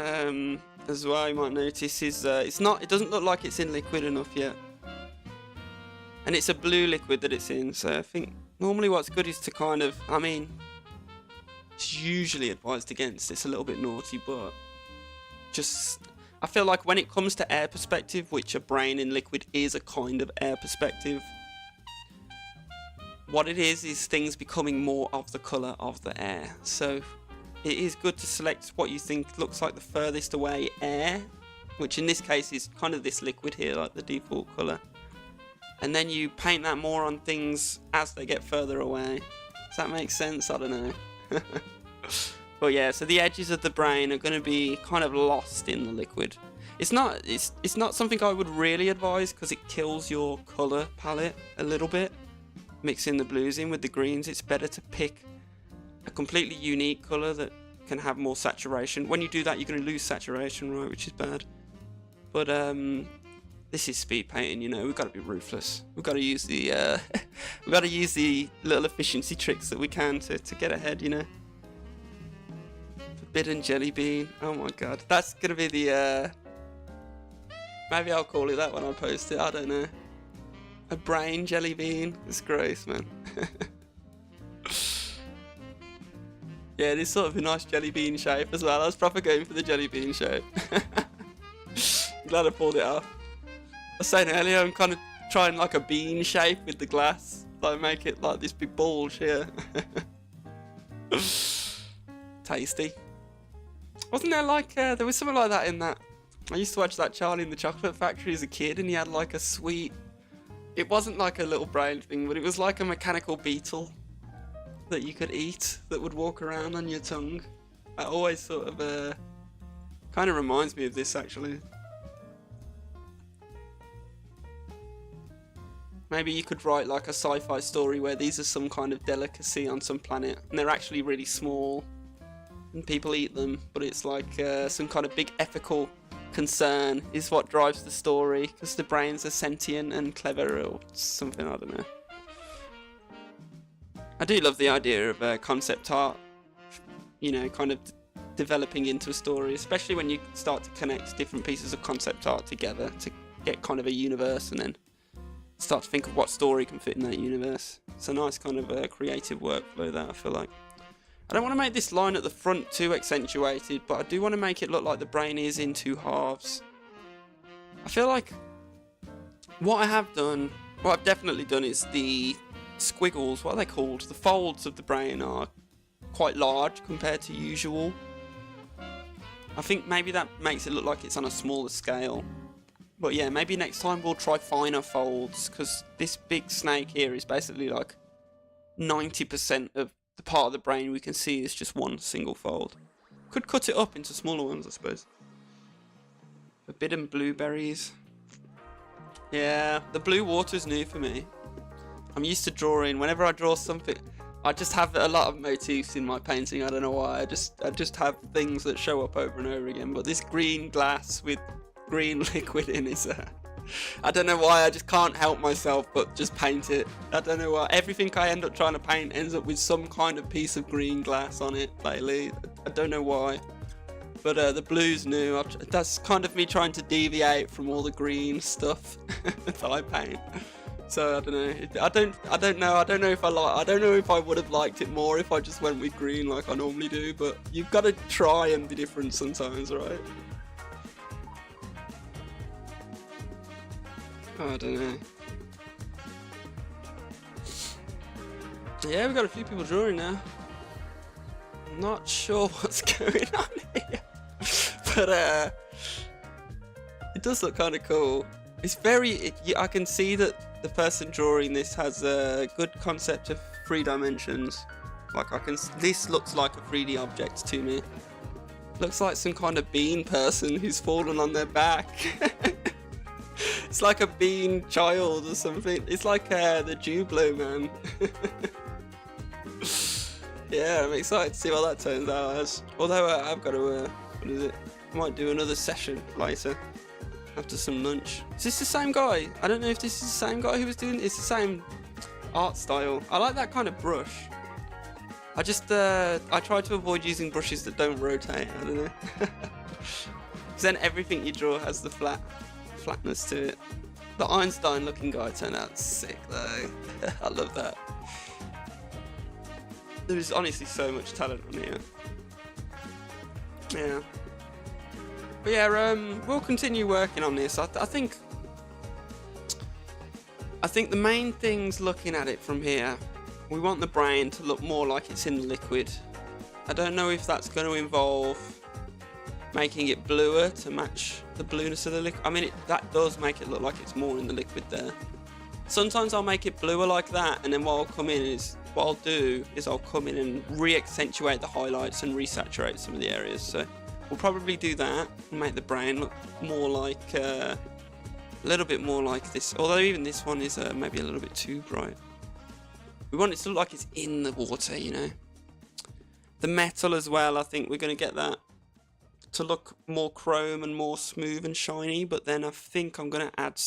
as well, you might notice, is it doesn't look like it's in liquid enough yet. And it's a blue liquid that it's in, so I think normally what's good is to kind of, I mean, it's usually advised against, it's a little bit naughty, but just, I feel like when it comes to air perspective, which a brain in liquid is a kind of air perspective, what it is things becoming more of the colour of the air. So it is good to select what you think looks like the furthest away air, which in this case is kind of this liquid here, like the default colour. And then you paint that more on things as they get further away. Does that make sense? I don't know. But yeah, so the edges of the brain are going to be kind of lost in the liquid. It's not something I would really advise because it kills your colour palette a little bit. Mixing the blues in with the greens, it's better to pick a completely unique colour that can have more saturation. When you do that, you're going to lose saturation, right, which is bad. But this is speed painting, you know. We've got to be ruthless. We've got to use the we've got to use the little efficiency tricks that we can to get ahead, you know. Forbidden jelly bean. Oh my god. That's gonna be the maybe I'll call it that when I post it, I don't know. A brain jelly bean. It's gross, man. Yeah, it is sort of a nice jelly bean shape as well. I was proper going for the jelly bean shape. Glad I pulled it off. I was saying earlier, I'm kind of trying like a bean shape with the glass. Like make it like this big bulge here. Tasty. Wasn't there like, there was something like that in that. I used to watch that Charlie in the Chocolate Factory as a kid, and he had like a sweet, it wasn't like a little brain thing, but it was like a mechanical beetle that you could eat that would walk around on your tongue. That always sort of kind of reminds me of this actually. Maybe you could write like a sci-fi story where these are some kind of delicacy on some planet and they're actually really small and people eat them, but it's like some kind of big ethical concern is what drives the story because the brains are sentient and clever or something, I don't know. I do love the idea of concept art, you know, kind of developing into a story, especially when you start to connect different pieces of concept art together to get kind of a universe and then start to think of what story can fit in that universe. It's a nice kind of creative workflow that I feel like. I don't want to make this line at the front too accentuated, but I do want to make it look like the brain is in two halves. I feel like what I've definitely done is the squiggles, what are they called? The folds of the brain are quite large compared to usual. I think maybe that makes it look like it's on a smaller scale. But yeah, maybe next time we'll try finer folds, because this big snake here is basically like 90% of the part of the brain we can see is just one single fold. Could cut it up into smaller ones, I suppose. Forbidden blueberries. Yeah, the blue water's new for me. I'm used to drawing. Whenever I draw something, I just have a lot of motifs in my painting. I don't know why. I just have things that show up over and over again. But this green glass with green liquid in is I don't know why. I just can't help myself but just paint it. I don't know why. Everything I end up trying to paint ends up with some kind of piece of green glass on it lately. I don't know why. But the blue's new. That's kind of me trying to deviate from all the green stuff that I paint. So I don't know. I don't know. I don't know if I don't know if I would have liked it more if I just went with green like I normally do. But you've got to try and be different sometimes, right? I don't know. Yeah, we've got a few people drawing now. Not sure what's going on here, but it does look kind of cool. It's very. I can see that the person drawing this has a good concept of 3 dimensions. Like this looks like a 3D object to me. Looks like some kind of bean person who's fallen on their back. It's like a bean child or something. It's like the Jublo man. Yeah, I'm excited to see what that turns out as. Although I've got to, what is it? I might do another session later after some lunch. Is this the same guy? I don't know if this is the same guy who was doing. It's the same art style. I like that kind of brush. I just I try to avoid using brushes that don't rotate. I don't know. Because then everything you draw has the flatness to it. The Einstein looking guy turned out sick though. I love that. There is honestly so much talent on here. Yeah. But yeah, we'll continue working on this. I think the main thing's looking at it from here. We want the brain to look more like it's in the liquid. I don't know if that's going to involve making it bluer to match the blueness of the liquid. I mean, that does make it look like it's more in the liquid there. Sometimes I'll make it bluer like that, and then what I'll do is I'll come in and re-accentuate the highlights and resaturate some of the areas. So we'll probably do that and make the brain look more like a little bit more like this. Although even this one is maybe a little bit too bright. We want it to look like it's in the water, you know. The metal as well, I think we're going to get that to look more chrome and more smooth and shiny. But then I think I'm going to add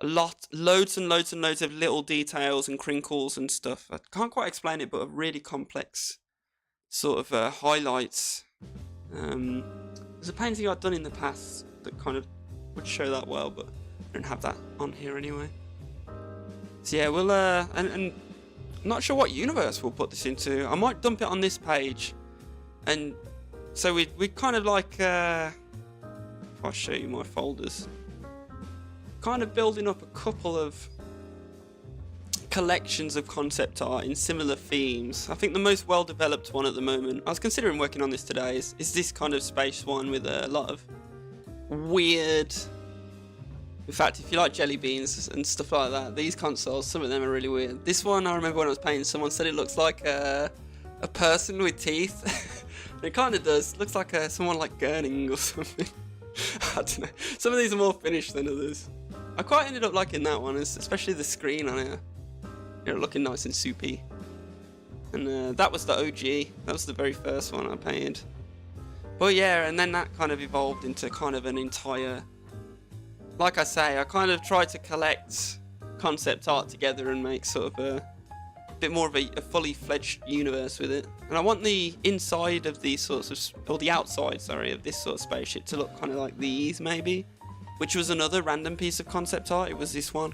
loads and loads of little details and crinkles and stuff. I can't quite explain it, but a really complex sort of highlights. There's a painting I've done in the past that kind of would show that well, but I don't have that on here anyway. So yeah, we'll and I'm not sure what universe we'll put this into. I might dump it on this page, and so we kind of like if I show you my folders, kind of building up a couple of collections of concept art in similar themes. I think the most well developed one at the moment, I was considering working on this today, is this kind of space one with a lot of weird, in fact, if you like jelly beans and stuff like that, these consoles, some of them are really weird. This one, I remember when I was painting, someone said it looks like a person with teeth. It kind of does. Looks like someone like gurning or something. I don't know. Some of these are more finished than others. I quite ended up liking that one, especially the screen on it. You know, looking nice and soupy. And that was the OG. That was the very first one I painted. But yeah, and then that kind of evolved into kind of an entire... Like I say, I kind of tried to collect concept art together and make sort of a bit more of a fully fledged universe with it. And I want the inside of these sorts of... Or the outside, sorry, of this sort of spaceship to look kind of like these, maybe. Which was another random piece of concept art. It was this one.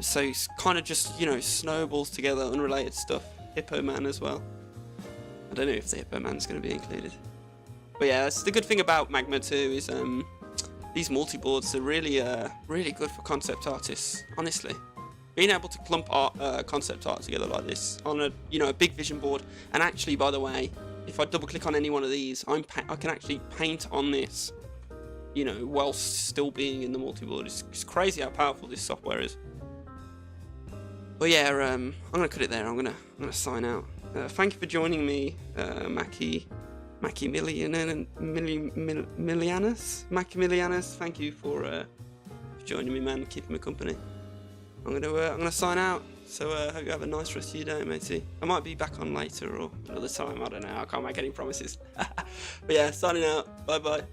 So it's kind of just, you know, snowballs together, unrelated stuff. Hippo Man as well. I don't know if the Hippo Man's going to be included. But yeah, that's the good thing about Magma 2 is these multi-boards are really really good for concept artists, honestly. Being able to clump concept art together like this on a, you know, a big vision board. And actually, by the way, if I double click on any one of these, I can actually paint on this, you know, whilst still being in the multi-board. It's crazy how powerful this software is. But yeah, I'm gonna cut it there. I'm gonna sign out. Thank you for joining me, Mackie Milianus. Thank you for joining me, man. Keeping me company. I'm gonna sign out. So hope you have a nice rest of your day, matey. I might be back on later or another time. I don't know. I can't make any promises. But yeah, signing out. Bye bye.